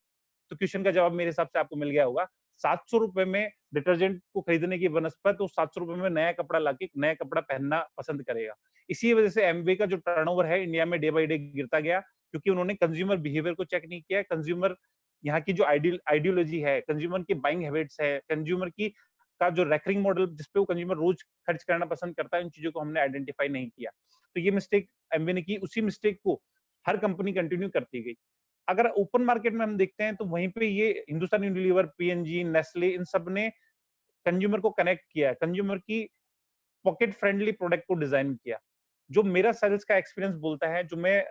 B: तो क्वेश्चन का जवाब मेरे हिसाब से आपको मिल गया होगा। ₹700 में डिटर्जेंट को खरीदने की बनस्पत वो ₹700 में नया कपड़ा लाके नया कपड़ा पहनना पसंद करेगा। इसी वजह से एमवे का जो टर्नओवर है इंडिया में डे बाय डे गिरता गया, क्योंकि उन्होंने कंज्यूमर बिहेवियर को चेक नहीं किया, कंज्यूमर यहाँ की जो आइडियोलॉजी है, कंज्यूमर की बाइंग हैबिट्स है, कंज्यूमर की का जो रेकरिंग मॉडल जिसपे वो कंज्यूमर रोज खर्च करना पसंद करता है, इन चीजों को हमने आइडेंटिफाई नहीं किया। तो ये मिस्टेक एमवे ने की, उसी मिस्टेक को हर कंपनी कंटिन्यू करती गई। अगर ओपन मार्केट में हम देखते हैं तो वहीं पे ये हिंदुस्तान यूनिलीवर, पीएनजी, नेस्ले, इन सब ने कंज्यूमर को कनेक्ट किया है, कंज्यूमर की पॉकेट फ्रेंडली प्रोडक्ट को डिजाइन किया। जो मेरा सेल्स का एक्सपीरियंस बोलता है, जो मैं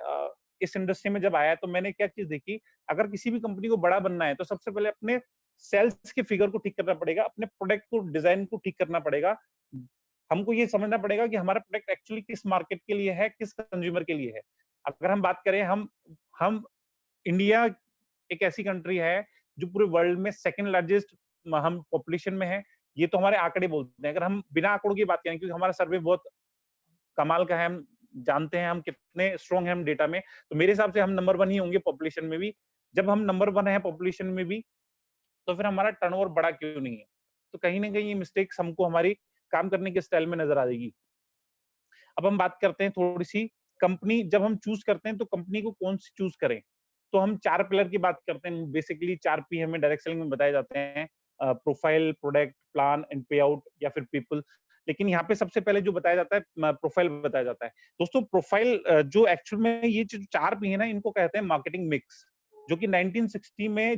B: इस इंडस्ट्री में जब आया तो मैंने क्या चीज देखी, अगर किसी भी कंपनी को बड़ा बनना है तो सबसे पहले अपने सेल्स के फिगर को ठीक करना पड़ेगा, अपने प्रोडक्ट को डिजाइन को ठीक करना पड़ेगा। हमको ये समझना पड़ेगा कि हमारा प्रोडक्ट एक्चुअली किस मार्केट के लिए है, किस कंज्यूमर के लिए है। अगर हम बात करें, हम इंडिया एक ऐसी कंट्री है जो पूरे वर्ल्ड में सेकंड लार्जेस्ट हम पॉपुलेशन में है। ये तो हमारे आंकड़े बोलते हैं। अगर हम बिना आंकड़ों की बात करें, क्योंकि हमारा सर्वे बहुत कमाल का है, हम जानते हैं हम कितने स्ट्रांग हैं हम डेटा में, तो मेरे हिसाब से हम नंबर 1 ही होंगे पॉपुलेशन में भी। जब हम नंबर 1 है पॉपुलेशन में भी, तो फिर हमारा टर्नओवर बड़ा क्यों नहीं है? तो कहीं न कहीं ये मिस्टेक्स हमको हमारी काम करने के स्टाइल में नज़र आ जाएगी। अब हम बात करते हैं थोड़ी-सी कंपनी, जब हम चूज़ करते हैं तो कंपनी को कौन-सी चूज़ करें? तो हम 4 पिलर की बात करते हैं। बेसिकली 4 पी हमें डायरेक्ट सेलिंग में बताए जाते हैं। प्रोफाइल, प्रोडक्ट, प्लान एंड पे आउट या फिर पीपल। लेकिन यहाँ पे सबसे पहले जो बताया जाता है, प्रोफाइल बताया जाता है। दोस्तों प्रोफाइल जो एक्चुअल में ये जो 4 पी है ना, इनको कहते हैं मार्केटिंग मिक्स, जो कि 1960 में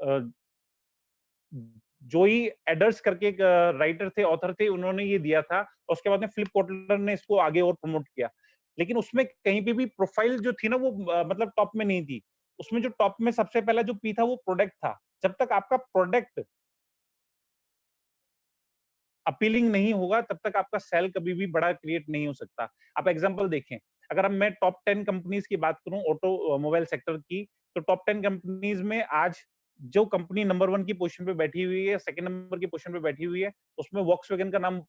B: अ, जोई एडर्स करके एक राइटर थे, ऑथर थे, उन्होंने ये दिया था और उसके बाद में फिलिप कॉटलर ने इसको आगे और प्रमोट किया। लेकिन उसमें कहीं पे भी प्रोफाइल जो थी ना वो मतलब टॉप में नहीं थी। उसमें जो टॉप में सबसे पहला जो पी था वो प्रोडक्ट था। जब तक आपका प्रोडक्ट अपीलिंग नहीं होगा तब तक आपका सेल कभी भी बड़ा क्रिएट नहीं हो सकता। आप एग्जांपल देखें, अगर अब मैं टॉप 10 कंपनीज की बात करूं ऑटोमोबाइल सेक्टर की, तो टॉप 10 कंपनीज में आज जो कंपनी नंबर 1 की पोजीशन पे बैठी हुई है, सेकंड नंबर की पोजीशन पे बैठी हुई है, उसमें वॉक्सवैगन का नाम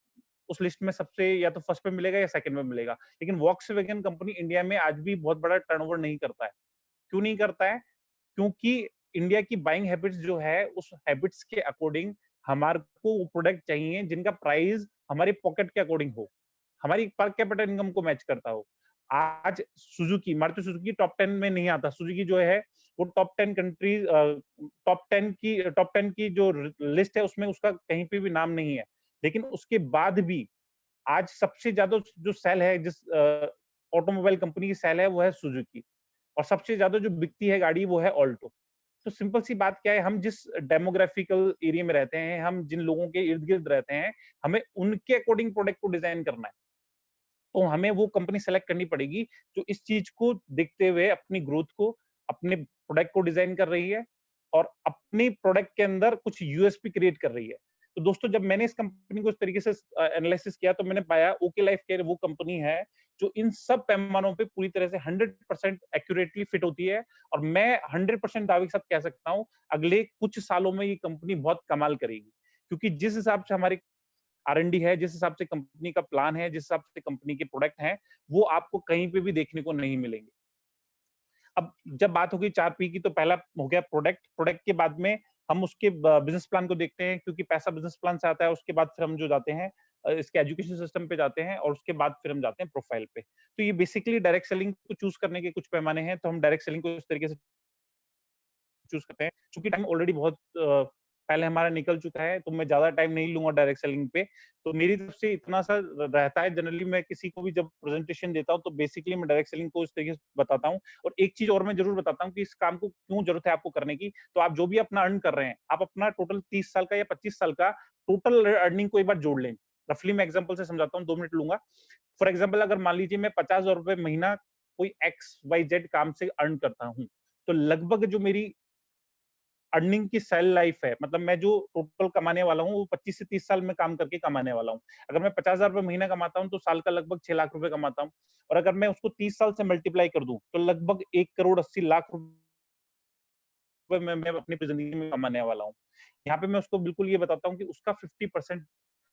B: उस लिस्ट में सबसे या तो फर्स्ट पे मिलेगा या सेकंड में मिलेगा। लेकिन वॉक्सवैगन कंपनी इंडिया में आज भी बहुत बड़ा टर्नओवर नहीं करता है। क्यों नहीं करता है? क्योंकि इंडिया की बाइंग हैबिट्स जो है, उस हैबिट्स के अकॉर्डिंग हमारे को वो प्रोडक्ट चाहिए जिनका प्राइस हमारी पॉकेट के अकॉर्डिंग हो, हमारी पर कैपिटा इनकम को मैच करता हो। आज सुजुकी, मारुति सुजुकी टॉप 10 में नहीं आता। सुजुकी जो है वो टॉप 10 की जो लिस्ट है उसमें उसका कहीं पे भी नाम नहीं है। लेकिन उसके बाद भी आज सबसे ज्यादा जो सेल है, जिस ऑटोमोबाइल कंपनी की सेल है, वो है सुजुकी। और सबसे ज्यादा जो बिकती है गाड़ी वो है ऑल्टो। तो सिंपल सी बात क्या है, हम जिस डेमोग्राफिकल एरिया में रहते हैं, हम जिन लोगों के इर्द-गिर्द रहते हैं, हमें उनके अकॉर्डिंग प्रोडक्ट को डिजाइन करना है। तो हमें वो कंपनी सेलेक्ट करनी पड़ेगी जो इस चीज को देखते हुए अपनी ग्रोथ को, अपने प्रोडक्ट को डिजाइन कर रही है और अपनी प्रोडक्ट के अंदर कुछ यूएसपी क्रिएट कर रही है। तो दोस्तों जब मैंने इस कंपनी को इस तरीके से एनालिसिस किया तो मैंने पाया ओके लाइफ केयर वो कंपनी है जो इन सब पैमानों पे पूरी तरह से 100% एक्यूरेटली फिट होती है। और मैं 100% दावे के साथ कह सकता हूँ अगले कुछ सालों में ये कंपनी बहुत कमाल करेगी, क्योंकि जिस हिसाब से हमारी आर&डी है, जिस हिसाब से कंपनी का प्लान है, जिस हिसाब से कंपनी के प्रोडक्ट हैं, वो आपको कहीं पे भी देखने को नहीं मिलेंगे। अब जब बात होगी 4 पी की, तो पहला हो गया प्रोडक्ट। प्रोडक्ट के बाद में हम उसके बिजनेस प्लान को देखते हैं, क्योंकि पैसा बिजनेस प्लान से आता है। उसके बाद फिर हम जो जाते हैं इसके एजुकेशन सिस्टम पे जाते हैं और उसके बाद फिर हम जाते हैं प्रोफाइल पे। तो ये बेसिकली डायरेक्ट सेलिंग को चूज़ करने के कुछ पैमाने हैं, तो हम डायरेक्ट सेलिंग को इस तरीके से चूज़ करते हैं। चूँकि टाइम ऑलरेडी बहुत पहले हमारा निकल चुका है, तो मैं ज़्यादा टाइम नहीं लूँगा डायरेक्ट सेलिंग पे। तो मेरी तरफ से इतना सा रहता है, जनरली मैं किसी को भी जब प्रेज़ेंटेशन देता हूँ, तो बेसिकली मैं डायरेक्ट सेलिंग को इस तरीके से बताता हूँ। और एक चीज़ और मैं ज़रूर बताता हूँ कि इस काम को क्यों ज़रूरत है आपको करने की। तो आप जो भी अपना अर्न कर रहे हैं, आप अपना टोटल 30 साल का या 25 साल का टोटल अर्निंग को एक बार जोड़ लें। रफली मैं एग्ज़ाम्पल से समझाता हूँ, 2 मिनट लूँगा। फॉर एग्ज़ाम्पल अगर मान लीजिए मैं ₹50,000 महीना कोई एक्स, वाई, ज़ेड काम से अर्न करता हूँ, तो लगभग जो मेरी अर्निंग की सेल लाइफ है, मतलब मैं जो टोटल कमाने वाला हूँ वो 25 से 30 साल में काम करके कमाने वाला हूँ। अगर मैं 50,000 महीना कमाता हूँ तो साल का लगभग 6 लाख रुपए कमाता हूँ। और अगर मैं उसको 30 साल से मल्टीप्लाई कर दूं तो लगभग 1,80,00,000 रुपए मैं अपनी जिंदगी में कमाने वाला हूँ। यहाँ पे मैं उसको बिल्कुल ये बताता हूँ कि उसका 50%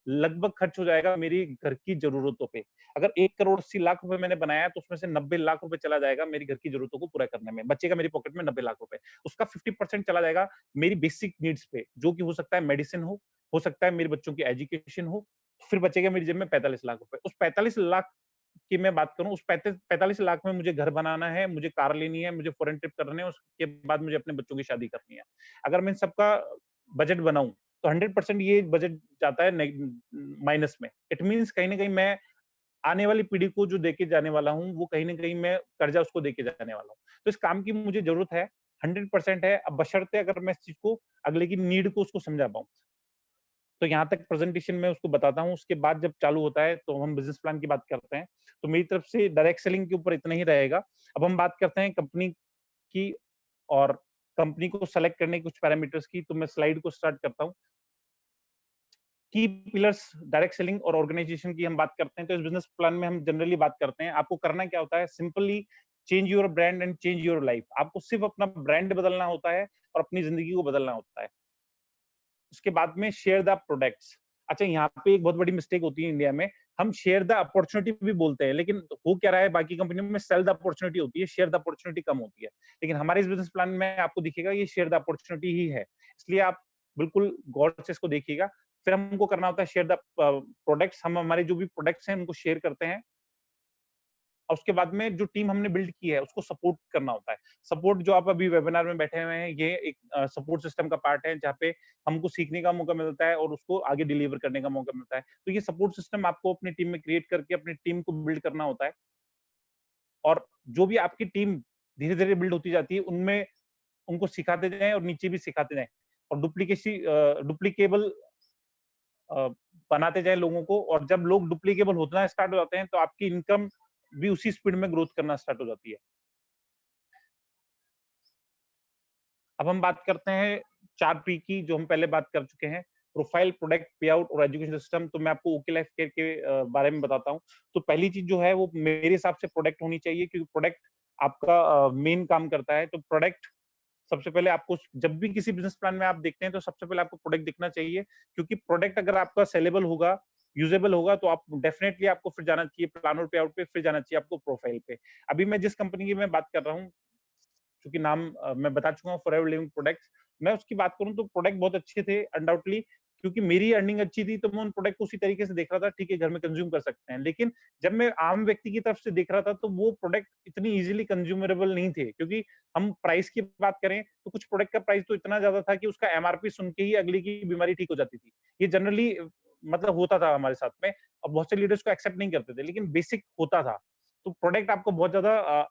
B: लगभग खर्च हो जाएगा मेरी घर की ज़रूरतों पे। अगर 1,80,00,000 रुपए मैंने बनाया है तो उसमें से 90 लाख रुपए चला जाएगा मेरी घर की ज़रूरतों को पूरा करने में। बचेगा मेरी पॉकेट में 90 लाख रुपए। उसका 50% चला जाएगा मेरी बेसिक नीड्स पे, जो कि हो सकता है मेडिसिन हो सकता है मेरे बच्चों की एजुकेशन हो, फिर बचेगा मेरी जेब में 45 लाख रुपए। उस 45 लाख की मैं बात करूं, उस 45 लाख में मुझे घर बनाना है, मुझे कार लेनी है, मुझे फॉरेन ट्रिप करने है, उसके बाद मुझे अपने बच्चों की शादी करनी है। अगर मैं इन सबका बजट बनाऊं तो 100% ये बजट जाता है माइनस में। इट मीन्स कहीं ना कहीं मैं आने वाली पीढ़ी को जो देके जाने वाला हूँ, वो कहीं न कहीं मैं कर्जा उसको देके जाने वाला हूँ। तो इस काम की मुझे ज़रूरत है, 100% है, अब बशर्ते अगर मैं इस चीज़ को अगले की नीड को उसको समझा पाऊँ। तो यहाँ तक प्रेज़ेंटेशन में उसको बताता हूँ, उसके बाद जब चालू होता है, तो हम बिज़नेस प्लान की बात करते हैं। तो मेरी तरफ से डायरेक्ट सेलिंग के ऊपर इतना ही रहेगा। अब हम बात करते हैं कंपनी की और कंपनी को सेलेक्ट करने के कुछ पैरामीटर्स की, तो मैं स्लाइड को स्टार्ट करता हूँ। की पिलर्स डायरेक्ट सेलिंग और ऑर्गेनाइजेशन की हम बात करते हैं, तो इस बिजनेस प्लान में हम जनरली बात करते हैं आपको करना क्या होता है, simply change your brand and change your life. आपको सिर्फ अपना ब्रांड बदलना होता है और अपनी जिंदगी को बदलना होता है। उसके बाद में शेयर द प्रोडक्ट्स। अच्छा, यहाँ पे एक बहुत बड़ी मिस्टेक होती है इंडिया में, हम शेयर द अपॉर्चुनिटी भी बोलते हैं, लेकिन हो क्या रहा है बाकी कंपनियों में सेल द अपॉर्चुनिटी होती है, शेयर द अपॉर्चुनिटी कम होती है। लेकिन हमारे इस बिजनेस प्लान में आपको दिखेगा ये शेयर द अपॉर्चुनिटी ही है, इसलिए आप बिल्कुल गौर से इसको देखिएगा। फिर हमको करना होता है शेयर द प्रोडक्ट्स। हम हमारे जो भी प्रोडक्ट्स हैं उनको शेयर करते हैं और उसके बाद में जो टीम हमने बिल्ड की है उसको सपोर्ट करना होता है। सपोर्ट जो आप अभी वेबिनार में बैठे हुए हैं, ये एक सपोर्ट सिस्टम का पार्ट है जहाँ पे हमको सीखने का मौका मिलता है और उसको आगे डिलीवर करने का मौका मिलता है। तो ये सपोर्ट सिस्टम आपको अपनी टीम में क्रिएट करके अपनी टीम को बिल्ड करना होता है और जो भी आपकी टीम धीरे धीरे बिल्ड होती जाती है उनमें उनको सिखाते जाएं और नीचे भी सिखाते जाएं और डुप्लीकेबल बनाते जाए लोगों को। और जब लोग डुप्लीकेबल होना स्टार्ट हो जाते हैं तो आपकी इनकम भी उसी स्पीड में ग्रोथ करना स्टार्ट हो जाती है। अब हम बात करते हैं 4 P की, जो हम पहले बात कर चुके हैं, प्रोफाइल, प्रोडक्ट, पे आउट और एजुकेशन सिस्टम। तो मैं आपको ओके लाइफ केयर के बारे में बताता हूँ। तो पहली चीज जो है वो मेरे हिसाब से प्रोडक्ट होनी चाहिए, क्योंकि प्रोडक्ट आपका मेन काम करता है। तो प्रोडक्ट सबसे पहले आपको, जब भी किसी बिजनेस प्लान में आप देखते हैं तो सबसे पहले आपको प्रोडक्ट दिखना चाहिए, क्योंकि प्रोडक्ट अगर आपका सेलेबल होगा, यूजेबल होगा, तो आप डेफिनेटली आपको फिर जाना चाहिए प्लान और पे आउट पे, फिर जाना चाहिए आपको प्रोफाइल पे। अभी मैं जिस कंपनी की मैं बात कर रहा हूँ, चूंकि नाम मैं बता चुका हूँ, फॉरएवर लिविंग प्रोडक्ट्स, मैं उसकी बात करूँ तो प्रोडक्ट बहुत अच्छे थे अनडाउटली, क्योंकि मेरी अर्निंग अच्छी थी तो मैं उन प्रोडक्ट को उसी तरीके से देख रहा था, ठीक है घर में कंज्यूम कर सकते हैं। लेकिन जब मैं आम व्यक्ति की तरफ से देख रहा था तो वो प्रोडक्ट इतनी इजीली कंज्यूमेबल नहीं थे, क्योंकि हम प्राइस की बात करें तो कुछ प्रोडक्ट का प्राइस तो इतना ज्यादा था कि उसका एमआरपी सुन के ही अगली की बीमारी ठीक हो जाती थी। ये जनरली मतलब होता था हमारे साथ में, और बहुत से लीडर्स को एक्सेप्ट नहीं करते थे, लेकिन बेसिक होता था। तो प्रोडक्ट आपको बहुत ज्यादा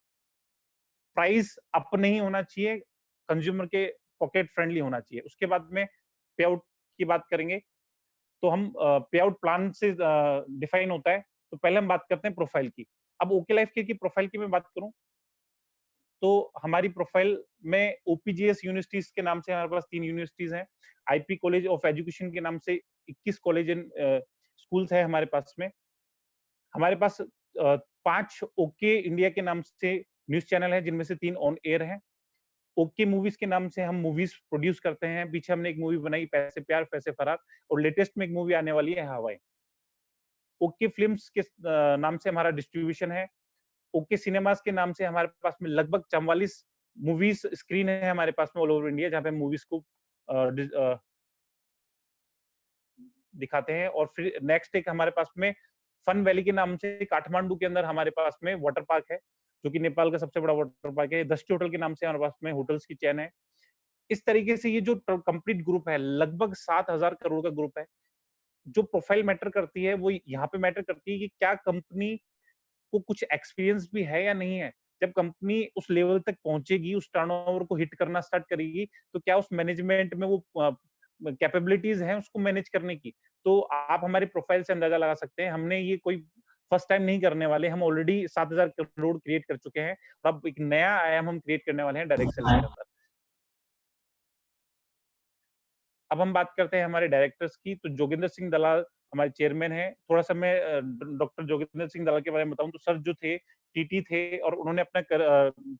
B: प्राइस अप नहीं होना चाहिए, कंज्यूमर के पॉकेट फ्रेंडली होना चाहिए। उसके बाद में पे आउट की बात करेंगे, तो हम पे आउट प्लान से डिफाइन होता है। तो पहले हम बात करते हैं प्रोफाइल की। अब ओके लाइफ केयर की प्रोफाइल की मैं बात करूं तो हमारी प्रोफाइल में ओपीजीएस यूनिवर्सिटीज के नाम से हमारे पास 3 यूनिवर्सिटीज हैं, आईपी कॉलेज ऑफ एजुकेशन के नाम से 21 कॉलेज एंड स्कूल्स है हमारे पास में। हमारे पास 5 ओके इंडिया के नाम से न्यूज चैनल है, जिनमें से 3 ऑन एयर हैं। ओके मूवीज के नाम से हम मूवीज प्रोड्यूस करते हैं। पीछे हमने एक मूवी बनाई, पैसे प्यार पैसे फरार, और लेटेस्ट में एक मूवी आने वाली है, हवाएं। ओके फिल्म्स के नाम से हमारा डिस्ट्रीब्यूशन है। ओके सिनेमास के नाम से हमारे पास में लगभग 44 मूवीज स्क्रीन है हमारे पास में ऑल ओवर इंडिया, जहाँ पे मूवीज को दिखाते हैं। और फिर नेक्स्ट एक हमारे पास में फन वैली के नाम से काठमांडू के अंदर हमारे पास में वाटर पार्क है, जो कि नेपाल का सबसे बड़ा वाटर पार्क है। दस्ती होटल के नाम से हमारे पास में होटल्स की चेन है। इस तरीके से ये जो कंप्लीट ग्रुप है, लगभग 7,000 करोड़ का ग्रुप है। जो प्रोफाइल मैटर करती है वो यहाँ पे मैटर करती है कि क्या कंपनी को कुछ एक्सपीरियंस भी है या नहीं है। जब कंपनी उस लेवल तक पहुंचेगी, उस टर्नओवर को हिट करना स्टार्ट करेगी, तो क्या उस मैनेजमेंट में वो कैपेबिलिटीज हैं उसको मैनेज करने की। तो आप हमारे प्रोफाइल से अंदाजा लगा सकते हैं, हमने ये कोई फर्स्ट टाइम नहीं करने वाले, हम ऑलरेडी 7,000 करोड़ क्रिएट कर चुके हैं और अब एक नया आयाम हम क्रिएट करने वाले हैं डायरेक्ट सेलिंग के अंदर। अब हम बात करते हैं हमारे डायरेक्टर्स की। तो जोगिंदर सिंह दलाल हमारे चेयरमैन हैं। थोड़ा सा मैं डॉक्टर जोगिंदर सिंह दलाल के बारे में बताऊं तो सर जो थे टीटी थे, और उन्होंने अपना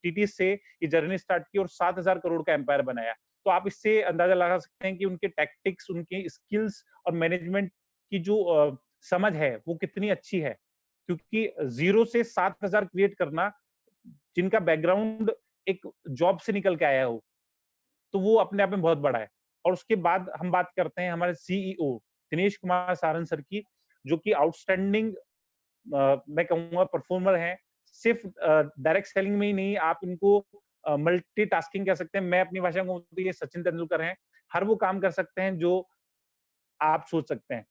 B: टीटी से ये जर्नी स्टार्ट की और 7,000 करोड़ का एम्पायर बनाया। तो आप इससे अंदाजा लगा सकते हैं कि उनके टैक्टिक्स, उनके स्किल्स और मैनेजमेंट की जो समझ है वो कितनी अच्छी है, क्योंकि 0 से 7,000 क्रिएट करना, जिनका बैकग्राउंड एक जॉब से निकल के आया हो, तो वो अपने आप में बहुत बड़ा है। और उसके बाद हम बात करते हैं हमारे सीईओ दिनेश कुमार सारन सर की, जो कि आउटस्टैंडिंग मैं कहूँगा परफॉर्मर हैं। सिर्फ डायरेक्ट सेलिंग में ही नहीं, आप इनको मल्टीटास्किंग कह सकते हैं। मैं अपनी भाषा में कहूँ तो ये सचिन तेंदुलकर हैं। हर वो काम कर सकते हैं जो आप सोच सकते हैं।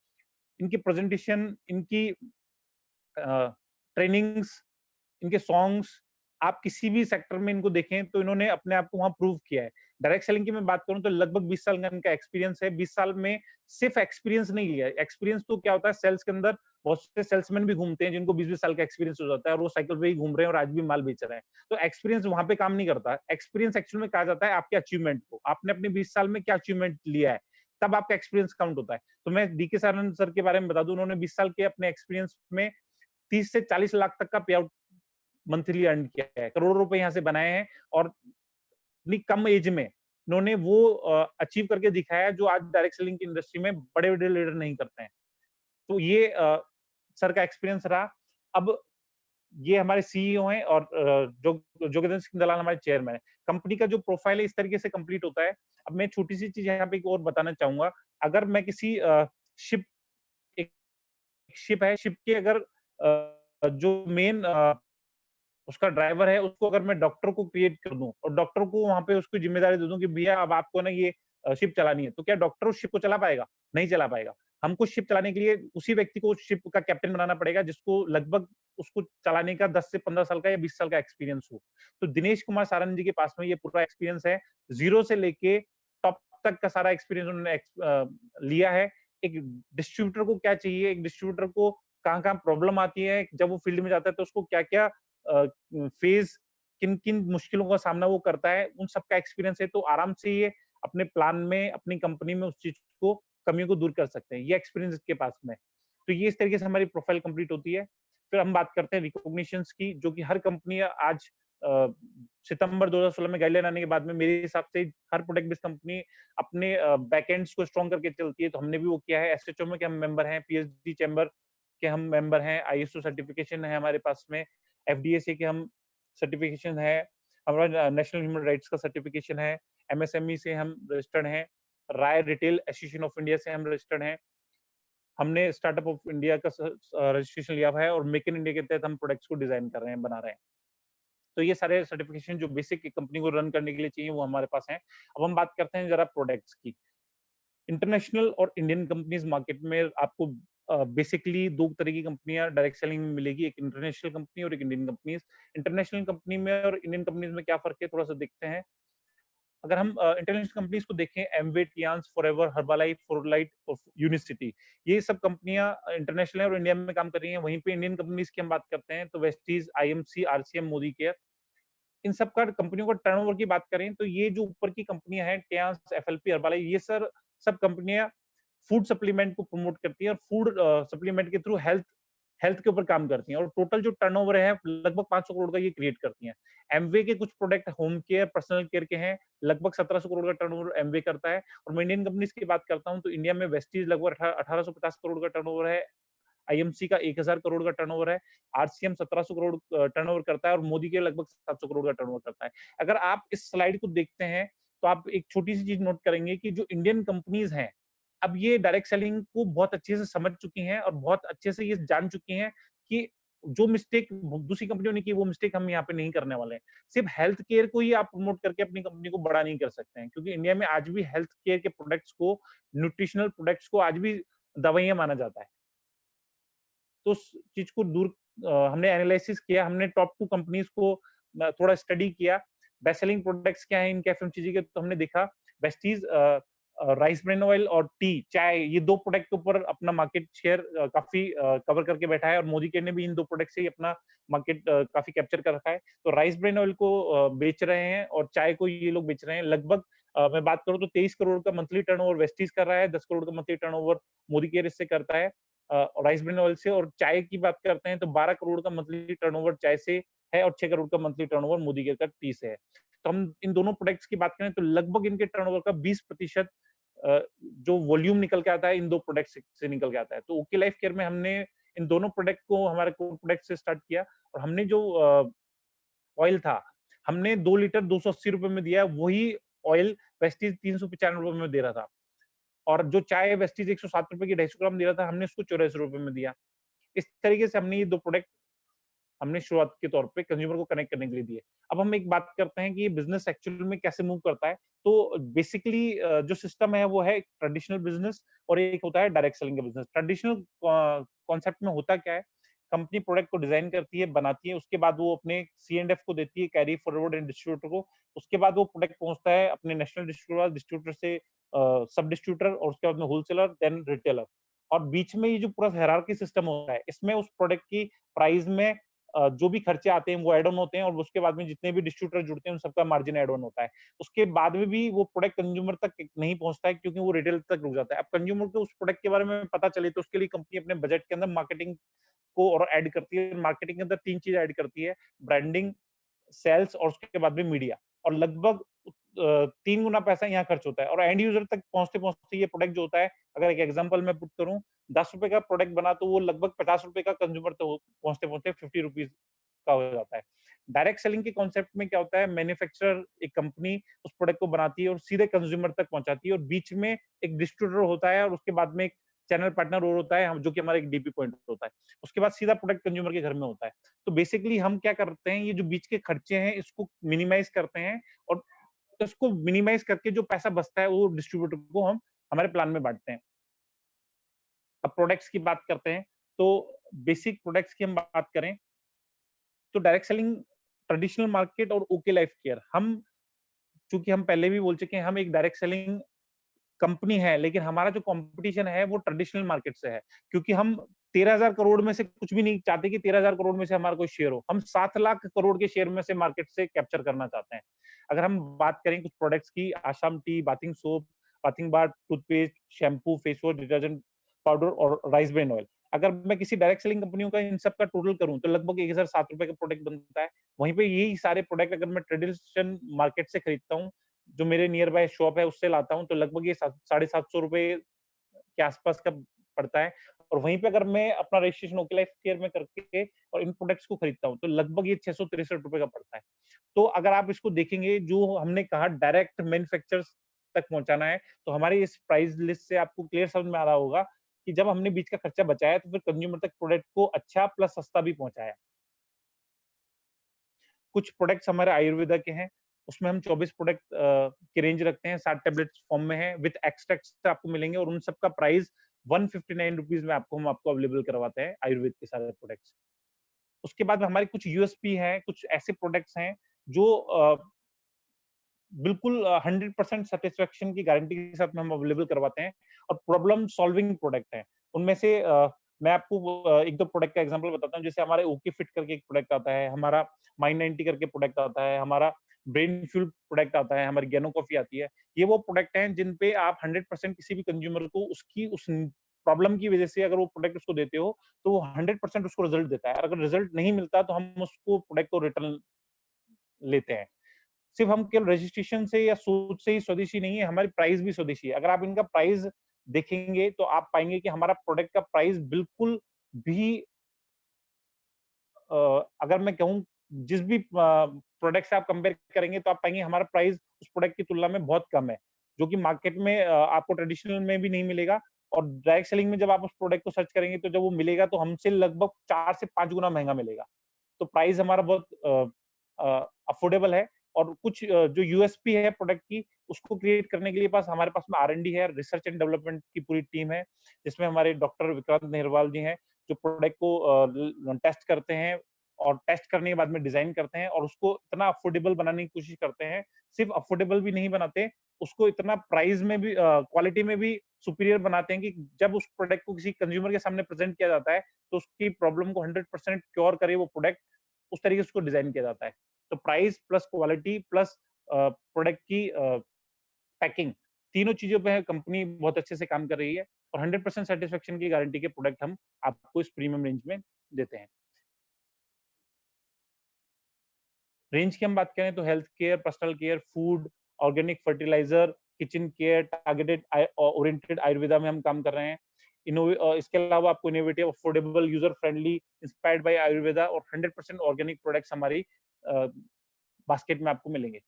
B: इनकी प्रेजेंटेशन, इनकी ट्रेनिंग्स, इनके सॉन्ग्स, आप किसी भी सेक्टर में इनको देखें तो इन्होंने अपने आप को वहाँ प्रूव किया है। डायरेक्ट सेलिंग की मैं बात करूँ तो लगभग 20 साल का इनका एक्सपीरियंस है। 20 साल में सिर्फ एक्सपीरियंस नहीं लिया है। एक्सपीरियंस तो क्या होता है, सेल्स के अंदर बहुत से सेल्समैन भी घूमते हैं जिनको 20-20 साल का एक्सपीरियंस हो जाता है और वो साइकिल पे ही घूम रहे हैं और आज भी माल बेच रहे हैं। तो एक्सपीरियंस वहाँ पे काम नहीं करता। एक्सपीरियंस एक्चुअल में कहा जाता है आपके अचीवमेंट को। आपने अपने 20 साल में क्या अचीवमेंट लिया है, तब आपका एक्सपीरियंस काउंट होता है। तो मैं डीके सदानंद सर के बारे में बता दूं, उन्होंने 20 साल के अपने एक्सपीरियंस में 30 से 40 लाख तक का पे आउट मंथली अर्न किया है, करोड़ों रुपए यहाँ से बनाए हैं और इतनी कम एज में इन्होंने वो अचीव करके दिखाया जो आज डायरेक्ट सेलिंग की इंडस्ट्री में बड़े-बड़े लीडर नहीं करते हैं। तो ये सर का एक्सपीरियंस रहा। अब ये हमारे सीईओ हैं और जोगेंद्र सिंह दलाल हमारे चेयरमैन हैं। कंपनी का जो प्रोफाइल है इस तरीके से कंप्लीट होता है। अब मैं छोटी-सी चीज़ यहाँ पे एक और बताना चाहूँगा। अगर मैं किसी शिप एक शिप है, शिप के अगर जो मेन उसका ड्राइवर है, उसको अगर मैं डॉक्टर को क्रिएट कर दूं और डॉक्टर को वहां पे उसकी जिम्मेदारी दे दूं कि भैया अब आपको ना ये शिप चलानी है, तो क्या डॉक्टर उस शिप को चला पाएगा? नहीं चला पाएगा। हमको शिप चलाने के लिए उसी व्यक्ति को शिप का कैप्टन बनाना पड़ेगा जिसको लगभग उसको चलाने का 10 से 15 साल का या 20 साल का एक्सपीरियंस हो। तो दिनेश कुमार सारंग जी के पास में ये पूरा एक्सपीरियंस है। जीरो से लेके टॉप तक का सारा एक्सपीरियंस उन्होंने लिया है। एक डिस्ट्रीब्यूटर को क्या चाहिए, एक डिस्ट्रीब्यूटर को कहाँ-कहाँ प्रॉब्लम आती है, जब वो फील्ड में जाता है तो उसको क्या-क्या फेज किन-किन मुश्किलों का सामना वो करता है, उन सबका एक्सपीरियंस है, तो आराम से ये अपने प्लान में, अपनी कंपनी में उस चीज़ को, कमियों को दूर कर सकते हैं। ये एक्सपीरियंस इसके पास में है। तो ये इस तरीके से हमारी प्रोफाइल कंप्लीट होती है। फिर हम बात करते हैं रिकॉग्निशंस की, जो कि हर कंपनी आज सितंबर 2016 में गाइडलाइन आने के बाद में मेरे हिसाब से हर प्रोडक्ट बेस्ड कंपनी अपने बैकएंड्स को स्ट्रॉन्ग करके चलती है, तो हमने भी वो किया है। एसएचओ में के हम मेंबर हैं, पीएचडी चैम्बर के हम मेंबर हैं, आईएसओ सर्टिफिकेशन है हमारे पास में, एफडीएसी के हम सर्टिफिकेशन है, हमारा नेशनल ह्यूमन राइट्स का सर्टिफिकेशन है, एमएसएमई से हम रजिस्टर्ड हैं, राय रिटेल एसोसिएशन ऑफ इंडिया से हम रजिस्टर्ड हैं। हमने स्टार्टअप ऑफ इंडिया का रजिस्ट्रेशन लिया हुआ है और मेक इन इंडिया के तहत हम प्रोडक्ट्स को डिजाइन कर रहे हैं, बना रहे हैं। तो ये सारे सर्टिफिकेशन जो बेसिक कंपनी को रन करने के लिए चाहिए वो हमारे पास हैं। अब हम बात करते हैं जरा प्रोडक्ट्स की। इंटरनेशनल और इंडियन कंपनीज मार्केट में आपको बेसिकली दो तरह की कंपनियां डायरेक्ट सेलिंग में मिलेगी, एक इंटरनेशनल कंपनी और एक इंडियन कंपनीज। इंटरनेशनल कंपनी में और इंडियन कंपनीज में क्या फर्क है, थोड़ा सा देखते हैं। अगर हम इंटरनेशनल कंपनीज को देखें, एमवे, टियांस, फॉरएवर, हर्बालाइफ, फोरलाइट और यूनिसिटी, ये सब कंपनियां इंटरनेशनल है और इंडिया में काम कर रही हैं। वहीं पे इंडियन कंपनीज की हम बात करते हैं तो Vestige, IMC, RCM, Modicare, इन सब का कंपनियों का टर्नओवर की बात करें तो ये जो ऊपर की कंपनियां हैं, टियांस, एफएलपी, हर्बालाइफ, ये सर सब कंपनियां फूड सप्लीमेंट को प्रमोट करती हैं और फूड सप्लीमेंट के थ्रू हेल्थ हेल्थ के ऊपर काम करती हैं और टोटल जो टर्नओवर है लगभग 500 करोड़ का ये क्रिएट करती हैं। एमवे के कुछ product home care, personal care के हैं, लगभग 1700 करोड़ का टर्नओवर एमवे करता है। और मैं इंडियन कंपनीज की बात करता हूं तो इंडिया में वेस्टीज लगभग 1850 करोड़ का टर्नओवर है, आईएमसी का 1000 करोड़ का टर्नओवर है, आरसीएम 1700 करोड़ टर्नओवर करता है और मोदी के लगभग 700 करोड़ का टर्नओवर करता है। अगर आप इस स्लाइड को देखते हैं तो आप एक छोटी सी चीज नोट करेंगे कि जो इंडियन कंपनीज हैं, अब ये डायरेक्ट सेलिंग को बहुत अच्छे से समझ चुकी हैं और बहुत अच्छे से ये जान चुकी हैं कि जो मिस्टेक दूसरी कंपनियों ने की वो मिस्टेक हम यहाँ पे नहीं करने वाले हैं। सिर्फ हेल्थ केयर को ही आप प्रमोट करके अपनी कंपनी को बड़ा नहीं कर सकते हैं, क्योंकि इंडिया में आज भी हेल्थ केयर के प्रोडक्ट्स को, न्यूट्रिशनल प्रोडक्ट्स को आज भी दवाइयां माना जाता है। तो उस चीज को दूर हमने एनालिसिस किया, हमने टॉप 2 कंपनीज को थोड़ा स्टडी किया, बेस्ट सेलिंग प्रोडक्ट्स क्या हैं इनके एफएमसीजी के, तो हमने देखा वेस्टीज राइस ब्रान ऑयल और टी, चाय, ये दो प्रोडक्ट के ऊपर अपना मार्केट शेयर काफी कवर करके बैठा है और मोदी केयर ने भी इन दो प्रोडक्ट से ही अपना मार्केट काफी कैप्चर कर रखा है। तो राइस ब्रान ऑयल को बेच रहे हैं और चाय को ये लोग बेच रहे हैं। लगभग मैं बात करूं तो 23 करोड़ का मंथली टर्नओवर वेस्टीज कर रहा है, 10 करोड़ का मंथली टर्नओवर मोदी केयर इससे करता है राइस ब्रान ऑयल से। और चाय की बात करते हैं तो 12 करोड़ का मंथली टर्नओवर चाय से है और 6 करोड़ का मंथली टर्नओवर मोदी केयर का टी से है। तो हम इन दोनों प्रोडक्ट्स की बात करें तो लगभग इनके टर्नओवर का 20% जो वॉल्यूम निकल के आता है इन दो प्रोडक्ट से निकल के आता है। तो ओके लाइफ केयर में हमने इन दोनों प्रोडक्ट को हमारे कोर प्रोडक्ट से स्टार्ट किया और हमने जो ऑयल था हमने 2 लीटर 280 रुपए में दिया, वही ऑयल वेस्टीज 395 रुपए में दे रहा था। और जो चाय वेस्टीज 107 रुपए की 250 ग्राम दे रहा था, हमने उसको 84 रुपए में दिया। इस तरीके से हमने ये 2 प्रोडक्ट हमने शुरुआत के तौर पे कंज्यूमर को कनेक्ट करने के लिए दिए। अब हम एक बात करते हैं कि ये बिज़नेस एक्चुअल में कैसे मूव करता है। तो बेसिकली जो सिस्टम है वो है ट्रेडिशनल बिज़नेस और एक होता है डायरेक्ट सेलिंग का बिज़नेस। ट्रेडिशनल कॉन्सेप्ट में होता क्या है, कंपनी प्रोडक्ट को डिज़ाइन करती है, बनाती है, उसके बाद वो अपने सी&एफ को देती है, कैरी फॉरवर्ड एंड डिस्ट्रीब्यूटर को। उसके बाद वो प्रोडक्ट पहुँचता है अपने नेशनल डिस्ट्रीब्यूटर, डिस्ट्रीब्यूटर से सब डिस्ट्रीब्यूटर और उसके बाद में होलसेलर, देन रिटेलर। और बीच में ये जो पूरा हायरार्की सिस्टम होता है, इसमें उस प्रोडक्ट की प्राइस में जो भी खर्चे आते हैं वो ऐड ऑन होते हैं और उसके बाद में जितने भी डिस्ट्रीब्यूटर जुड़ते हैं उन सबका मार्जिन ऐड ऑन होता है। उसके बाद में भी वो प्रोडक्ट कंज्यूमर तक नहीं पहुंचता है क्योंकि वो रिटेल तक रुक जाता है। अब कंज्यूमर को उस प्रोडक्ट के बारे में पता चले तो उसके लिए कंपनी अपने बजट के अंदर मार्केटिंग को और ऐड करती है। मार्केटिंग के अंदर 3 चीज़ ऐड करती है, ब्रांडिंग, सेल्स और उसके बाद में मीडिया। और लगभग 3 गुना पैसा यहाँ खर्च होता है और एंड यूज़र तक पहुँचते-पहुँचते ये प्रोडक्ट जो होता है, अगर एक एग्जांपल मैं पुट करूँ, ₹10 का प्रोडक्ट बना तो वो लगभग ₹50 का कंज्यूमर तक पहुँचते-पहुँचते ₹50 का हो जाता है। डायरेक्ट सेलिंग के कॉन्सेप्ट में क्या होता है, मैन्युफैक्चरर एक कंपनी उस प्रोडक्ट को बनाती है और सीधे कंज्यूमर तक पहुँचाती है और बीच में एक डिस्ट्रीब्यूटर होता है और उसके बाद में एक चैनल पार्टनर और होता है, हम जो कि हमारा एक डीपी पॉइंट होता है। उसके बाद सीधा प्रोडक्ट कंज्यूमर के घर में होता है। तो बेसिकली हम क्या करते हैं, ये जो बीच के खर्चे हैं इसको मिनिमाइज़ करते हैं और उसको मिनिमाइज़ करके जो पैसा बचता है वो डिस्ट्रीब्यूटर को हम हमारे प्लान में बाँटते हैं। अब प्रोडक्ट्स की बात करते हैं, तो बेसिक प्रोडक्ट्स की हम बात करें, तो डायरेक्ट सेलिंग, ट्रेडिशनल मार्केट और ओके लाइफ केयर, हम चूँकि हम पहले भी बोल चुके हैं, हम एक डायरेक्ट सेलिंग कंपनी है, लेकिन हमारा जो कॉम्पिटिशन है वो ट्रेडिशनल मार्केट से है। क्योंकि हम 13,000 करोड़ में से कुछ भी नहीं चाहते कि 13,000 करोड़ में से हमारा कोई शेयर हो। हम 7 लाख करोड़ के शेयर में से मार्केट से कैप्चर करना चाहते हैं। अगर हम बात करें कुछ प्रोडक्ट्स की, Assam T, bathing soap, bathing bar, toothpaste, shampoo, face wash, detergent powder और राइस ब्रेन ऑयल। अगर मैं किसी डायरेक्ट सेलिंग कंपनियों का इन सब का टोटल करूँ तो लगभग ₹1007 का प्रोडक्ट बनता है। वहीं पे यही सारे प्रोडक्ट अगर मैं ट्रेडिशनल मार्केट से खरीदता हूँ, जो मेरे नियर बाय शॉप है उससे लाता हूँ, तो लगभग ये ₹750 के आसपास का पड़ता है। और वहीं पे अगर मैं अपना रजिस्ट्रेशन ओके लाइफ केयर में करके और इन प्रोडक्ट्स को खरीदता हूँ, तो लगभग ये ₹663 का पड़ता है। तो अगर आप इसको देखेंगे, जो हमने कहा डायरेक्ट मैन्युफैक्चरर्स तक पहुँचाना है, तो हमारी इस प्राइस लिस्ट से आपको क्लियर समझ में आ रहा होगा कि जब हमने बीच का खर्चा बचाया, तो फिर कंज्यूमर तक प्रोडक्ट को अच्छा प्लस सस्ता भी पहुँचाया। कुछ प्रोडक्ट्स हमारे आयुर्वेदा के हैं, उसमें हम 24 प्रोडक्ट की रेंज रखते हैं, 60 टैबलेट्स फॉर्म में है, विद एक्सट्रैक्ट्स आपको मिलेंगे और उन सबका प्राइस ₹159 में हम आपको अवेलेबल करवाते हैं, आयुर्वेद के सारे प्रोडक्ट्स। उसके बाद हमारे कुछ यूएसपी हैं, कुछ ऐसे प्रोडक्ट्स हैं जो बिल्कुल 100% सैटिस्फैक्शन की गारंटी के साथ में हम अवेलेबल करवाते हैं और प्रॉब्लम सॉल्विंग प्रोडक्ट हैं। उनमें से मैं आपको 1-2 प्रोडक्ट का एग्जांपल बताता हूँ। जैसे हमारे ओके फिट करके एक प्रोडक्ट आता है, हमारा माइंड 90 करके प्रोडक्ट आता है, हमारा ब्रेन फ्यूल प्रोडक्ट आता है, हमारी गैनो कॉफी आती है। ये वो प्रोडक्ट हैं जिन पे आप 100% किसी भी कंज्यूमर को उसकी उस प्रॉब्लम की वजह से अगर वो प्रोडक्ट उसको देते हो, तो वो 100% उसको रिजल्ट देता है। और अगर रिजल्ट नहीं मिलता तो हम उसको प्रोडक्ट को रिटर्न लेते हैं। सिर्फ हम केवल रजिस्ट्रेशन से या सोच से ही स्वदेशी नहीं है, हमारी प्राइस भी स्वदेशी है। अगर आप इनका प्राइस देखेंगे तो आप पाएँगे कि हमारा प्रोडक्ट का प्राइस बिल्कुल भी अगर मैं कहूँ जिस भी प्रोडक्ट से आप कंपेयर करेंगे तो आप पाएँगे हमारा प्राइस उस प्रोडक्ट की तुलना में बहुत कम है, जो कि मार्केट में आपको ट्रेडिशनल में भी नहीं मिलेगा और डायरेक्ट सेलिंग में जब आप उस प्रोडक्ट को सर्च करेंगे तो जब वो मिलेगा तो हमसे लगभग 4 से 5 गुना महँगा मिलेगा। तो प्राइस हमारा बहुत अफोर्डेबल है और कुछ जो यूएसपी है प्रोडक्ट की, उसको क्रिएट करने के लिए हमारे पास में आर-एन-डी है, रिसर्च एंड डेवलपमेंट की पूरी टीम है, जिसमें हमारे डॉक्टर विक्रांत नेहरवाल जी हैं, जो प्रोडक्ट को टेस्ट करते हैं और टेस्ट करने के बाद में डिज़ाइन करते हैं और उसको इतना अफोर्डेबल बनाने की कोशिश करते हैं। सिर्फ अफोर्डेबल भी नहीं बनाते, उसको इतना प्राइस में भी क्वालिटी में भी सुपीरियर बनाते हैं कि जब उस प्रोडक्ट को किसी कंज्यूमर के सामने प्रेज़ेंट किया जाता है, तो उसकी प्रॉब्लम को 100% क्योर करे वो प्रोडक्ट, उस तरीके से उसको डिज़ाइन किया जाता है। तो price plus quality plus product की पैकिंग, तीनों चीज़ों पे कंपनी बहुत अच्छे से काम कर रही है और 100% सैटिस्फैक्शन की गारंटी के प्रोडक्ट हम आपको इस प्रीमियम रेंज में देते हैं। रेंज की हम बात करें तो health care, personal care, food, organic fertiliser, kitchen care, targeted oriented Ayurveda में हम काम कर रहे हैं। इसके अलावा आपको innovative, affordable, user friendly, inspired by Ayurveda और 100% ऑर्गेनिक प्रोडक्ट्स हमारी बास्केट में आपको मिलेंगे।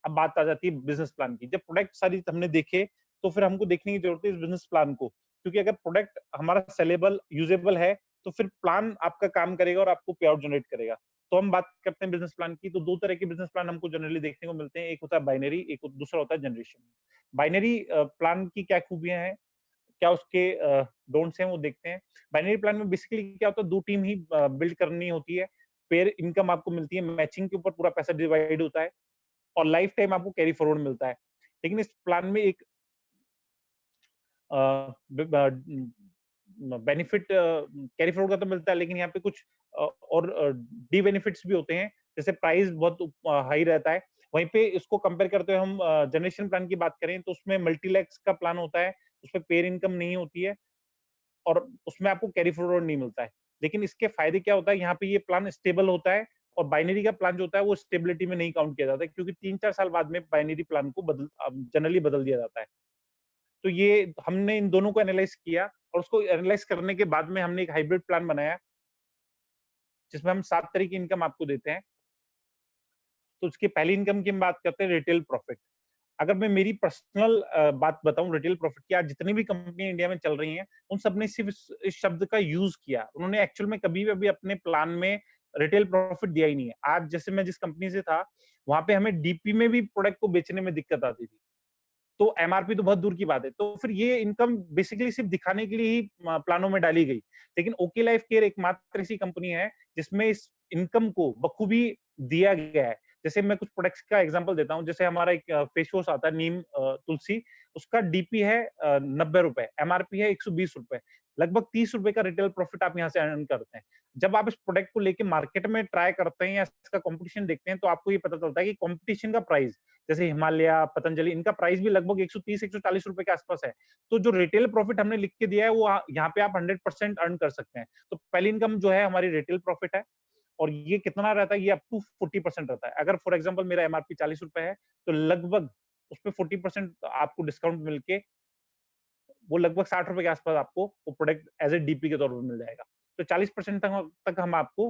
B: अब बात आ जाती है बिज़नेस प्लान की। जब प्रोडक्ट सारी हमने देखे, तो फिर हमको देखने की ज़रूरत है इस बिज़नेस प्लान को। क्योंकि अगर प्रोडक्ट हमारा सेलेबल, यूज़ेबल है, तो फिर प्लान आपका काम करेगा और आपको पे आउट जनरेट करेगा। तो हम बात करते हैं बिजनेस प्लान की, तो 2 तरह के बिजनेस प्लान हमको जनरली देखने को मिलते हैं, एक होता है बाइनरी, दूसरा होता है जनरेशन। बाइनरी प्लान की क्या खूबियाँ हैं, क्या उसके डोंट्स हैं, वो देखते हैं। बाइनरी प्लान में बेसिकली क्या होता है, 2 टीम ही बिल्ड करनी होती है, पेयर इनकम आपको मिलती है, मैचिंग के ऊपर पूरा पैसा डिवाइड होता है और लाइफ टाइम आपको कैरी फॉरवर्ड मिलता है। लेकिन इस प्लान में एक बेनिफिट कैरी फॉरवर्ड का तो मिलता है, लेकिन यहाँ पे कुछ और डी बेनिफिट्स भी होते हैं, जैसे प्राइस बहुत हाई रहता है। वहीं पे इसको कंपेयर करते हुए हम जनरेशन प्लान की बात करें तो उसमें मल्टीलैक्स का प्लान होता है, उसमें पेयर इनकम नहीं होती है और उसमें आपको कैरी फॉरवर्ड नहीं मिलता है। लेकिन इसके फायदे क्या होता है, यहाँ पे ये प्लान स्टेबल होता है और बाइनरी का प्लान जो होता है वो स्टेबिलिटी में नहीं काउंट किया जाता है, क्योंकि 3-4 साल बाद में बाइनरी प्लान को जनरली बदल दिया जाता है। तो ये हमने इन दोनों को एनालाइज किया और उसको एनालाइज करने के बाद में हमने एक हाइब्रिड प्लान बनाया, जिसमें हम 7 तरह की इनकम आपको देते हैं। तो उसकी पहली इनकम की हम बात करते हैं, रिटेल प्रॉफिट। अगर मैं मेरी पर्सनल बात बताऊं रिटेल प्रॉफिट की, आज जितनी भी कंपनी इंडिया में चल रही हैं, उन सब ने सिर्फ इस शब्द का यूज किया। उन्होंने एक्चुअल में कभी भी अपने प्लान में रिटेल प्रॉफिट दिया ही नहीं है। आज जैसे मैं जिस कंपनी से था, वहां पे हमें डीपी में भी प्रोडक्ट को बेचने में दिक्कत आती थी, तो एमआरपी तो बहुत दूर की बात है। तो फिर ये इनकम बेसिकली सिर्फ दिखाने के लिए ही प्लानों में डाली गई। लेकिन ओके लाइफ केयर एकमात्र ऐसी कंपनी है जिसमें इस इनकम को बखूबी दिया गया है। जैसे मैं कुछ प्रोडक्ट्स का एग्जांपल देता हूँ, जैसे हमारा एक फेस वॉश आता है नीम तुलसी, उसका डीपी है 90 रुपए, एमआरपी है 120 रुपए, लगभग 30 रुपए का रिटेल प्रॉफिट आप यहाँ से अर्न करते हैं। जब आप इस प्रोडक्ट को लेके मार्केट में ट्राई करते हैं या इसका कंपटीशन देखते हैं, तो आपको ये पता चलता है कि कंपटीशन का प्राइस, जैसे हिमालय, पतंजलि, इनका प्राइस भी लगभग 130-140 रुपए के आसपास है। तो जो रिटेल प्रॉफिट हमने लिख के दिया है, वो यहाँ पे आप 100% अर्न कर सकते हैं। तो पहली इनकम जो है हमारी रिटेल प्रॉफिट है और ये कितना रहता है, ये अप टू 40% रहता है। अगर फॉर एग्जांपल मेरा एमआरपी 40 रुपए है, तो लगभग उसपे 40% आपको डिस्काउंट मिलके वो लगभग 60 रुपए के आसपास आपको वो प्रोडक्ट एज ए डीपी के तौर पर मिल जाएगा। तो 40% तक हम आपको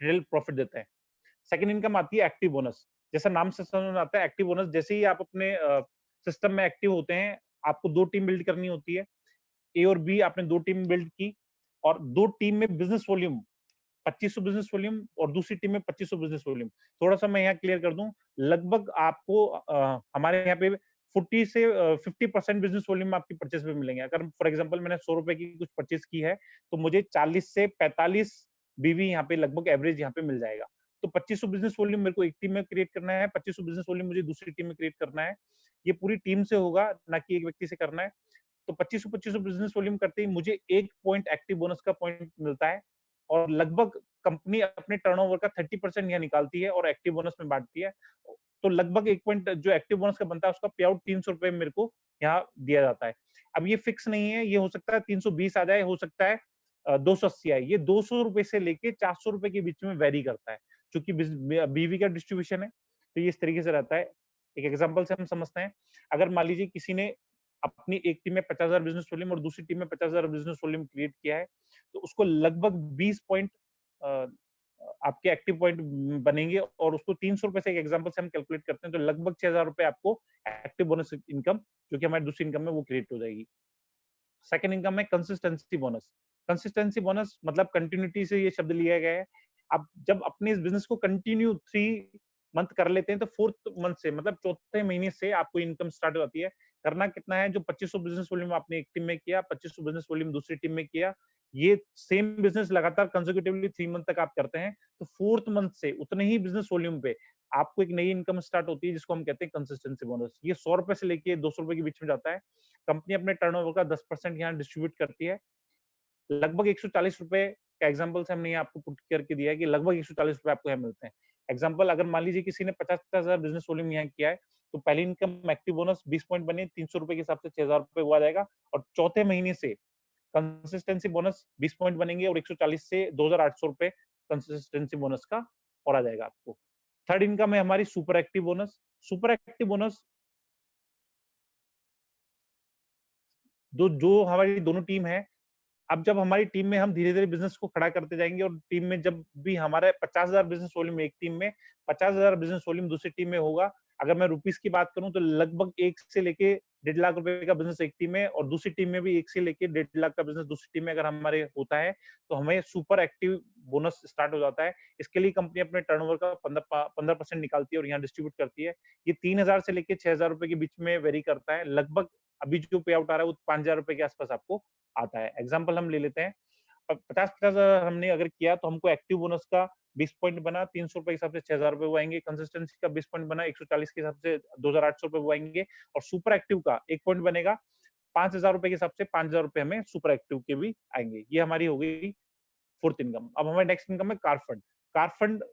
B: रिटेल प्रॉफिट देते हैं। सेकंड इनकम आती है एक्टिव बोनस। जैसा नाम से समझ में आता है, एक्टिव बोनस, जैसे ही आप अपने सिस्टम में एक्टिव होते हैं, आपको 2 टीम बिल्ड करनी होती है। ए और बी आपने 2 टीम बिल्ड की और 2 टीम में बिजनेस वॉल्यूम 2500 बिजनेस वॉल्यूम और दूसरी टीम में 2500 बिजनेस वॉल्यूम। थोड़ा-सा मैं यहाँ क्लियर कर दूं, लगभग आपको हमारे यहाँ पे 40 से 50% बिजनेस वॉल्यूम आपकी परचेज पे मिलेंगे। अगर फॉर एग्जांपल मैंने 100 रुपए की कुछ परचेज की है, तो मुझे 40 से 45 बीवी यहाँ पे लगभग एवरेज यहाँ पे मिल जाएगा। तो 2500 बिजनेस वॉल्यूम मेरे को एक टीम में क्रिएट करना है, 2500 बिजनेस वॉल्यूम मुझे दूसरी टीम में क्रिएट करना है। ये पूरी टीम से होगा, ना कि एक व्यक्ति से करना है। तो 2500 बिजनेस वॉल्यूम करते ही मुझे 1 पॉइंट एक्टिव बोनस का पॉइंट मिलता है और लगभग कंपनी अपने टर्नओवर का 30% यहाँ निकालती है और एक्टिव बोनस में बांटती है। तो लगभग 1 पॉइंट जो एक्टिव बोनस का बनता है, उसका पे आउट 300 रुपए मेरे को यहाँ दिया जाता है। अब ये फिक्स नहीं है, ये हो सकता है 320 आ जाए, हो सकता है 280 आए। ये 200 रुपए से लेके 400 रुपए के बीच में वेरी करता है, क्योंकि बीवी का डिस्ट्रीब्यूशन है, तो ये इस तरीके से रहता है। एक एग्जांपल से हम समझते हैं, अगर मान लीजिए किसी ने अपनी एक टीम में 50,000 बिजनेस वॉल्यूम और दूसरी टीम में 50,000 बिजनेस वॉल्यूम क्रिएट किया है, तो उसको लगभग 20 पॉइंट आपके एक्टिव पॉइंट बनेंगे और उसको 300 रुपए से एक एग्जांपल से हम कैलकुलेट करते हैं, तो लगभग 6,000 रुपए आपको एक्टिव बोनस इनकम, जो कि हमारी दूसरी इनकम में वो क्रिएट हो जाएगी। सेकंड इनकम है कंसिस्टेंसी बोनस। कंसिस्टेंसी बोनस मतलब कंटिन्यूटी से ये शब्द लिया गया है। आप जब अपने इस बिजनेस को कंटिन्यू 3 मंथ कर लेते हैं, तो 4th मंथ से मतलब चौथे महीने से आपको इनकम स्टार्ट हो जाती है। करना कितना है, जो 2500 बिजनेस वॉल्यूम आपने एक टीम में किया, 2500 बिजनेस वॉल्यूम दूसरी टीम में किया, ये सेम बिजनेस लगातार कंसेक्यूटिवली 3 मंथ तक आप करते हैं, तो 4th मंथ से उतने ही बिजनेस वॉल्यूम पे आपको एक नई इनकम स्टार्ट होती है, जिसको हम कहते हैं कंसिस्टेंसी बोनस। ये 100 रुपए से लेके 200 रुपए के बीच में जाता है। कंपनी अपने टर्नओवर का 10% यहाँ डिस्ट्रीब्यूट करती है। लगभग 140 रुपए का एग्जांपल से हमने यहाँ आपको पुट करके दिया है कि लगभग 140 रुपए आपको यहाँ मिलते हैं। एग्जांपल, अगर मान लीजिए किसी ने 50,000 बिजनेस वॉल्यूम यहाँ किया है, तो पहली इनकम एक्टिव बोनस 20 पॉइंट बने, 300 रुपए के हिसाब से 6,000 रुपए हुआ जाएगा और चौथे महीने से कंसिस्टेंसी बोनस 20 पॉइंट बनेंगे और 140 से 2,800 रुपए कंसिस्टेंसी बोनस का और आ जाएगा आपको। थर्ड इनकम है हमारी super active bonus. Super active bonus जो हमारी दोनों टीम है, अब जब हमारी टीम में हम धीरे-धीरे बिज़नेस को खड़ा करते जाएँगे और टीम में जब भी हमारा 50,000 बिज़नेस वॉल्यूम एक टीम में, 50,000 बिज़नेस वॉल्यूम दूसरी टीम में होगा, अगर मैं रुपीस की बात करूं तो लगभग 1 से लेके 1.5 लाख रुपए का बिजनेस एक टीम में, और दूसरी टीम में भी 1 से लेके 1.5 लाख का बिजनेस दूसरी टीम में अगर हमारे होता है तो हमें सुपर एक्टिव बोनस स्टार्ट हो जाता है। इसके लिए कंपनी अपने टर्नओवर का 15% निकालती है और यहाँ डिस्ट्रीब्यूट करती है। ये 3,000 से लेके 6,000 रुपए के बीच में वेरी करता है। लगभग अभी जो पे आउट आ रहा है वो 5,000 रुपए के आसपास आपको आता है। एग्जाम्पल हम ले लेते हैं, 50-50 हमने अगर किया तो हमको एक्टिव बोनस का 20 पॉइंट बना, 300 रुपए के हिसाब से 6,000 रुपए वो आएंगे। कंसिस्टेंसी का 20 पॉइंट बना, 140 के हिसाब से 2,800 रुपए वो आएंगे। और सुपर एक्टिव का 1 पॉइंट बनेगा, 5,000 रुपए के हिसाब से 5,000 रुपए हमें सुपर एक्टिव के भी आएंगे। ये हमारी हो गई फोर्थ इनकम। अब हमारे नेक्स्ट इनकम है कार फंड। कार फंड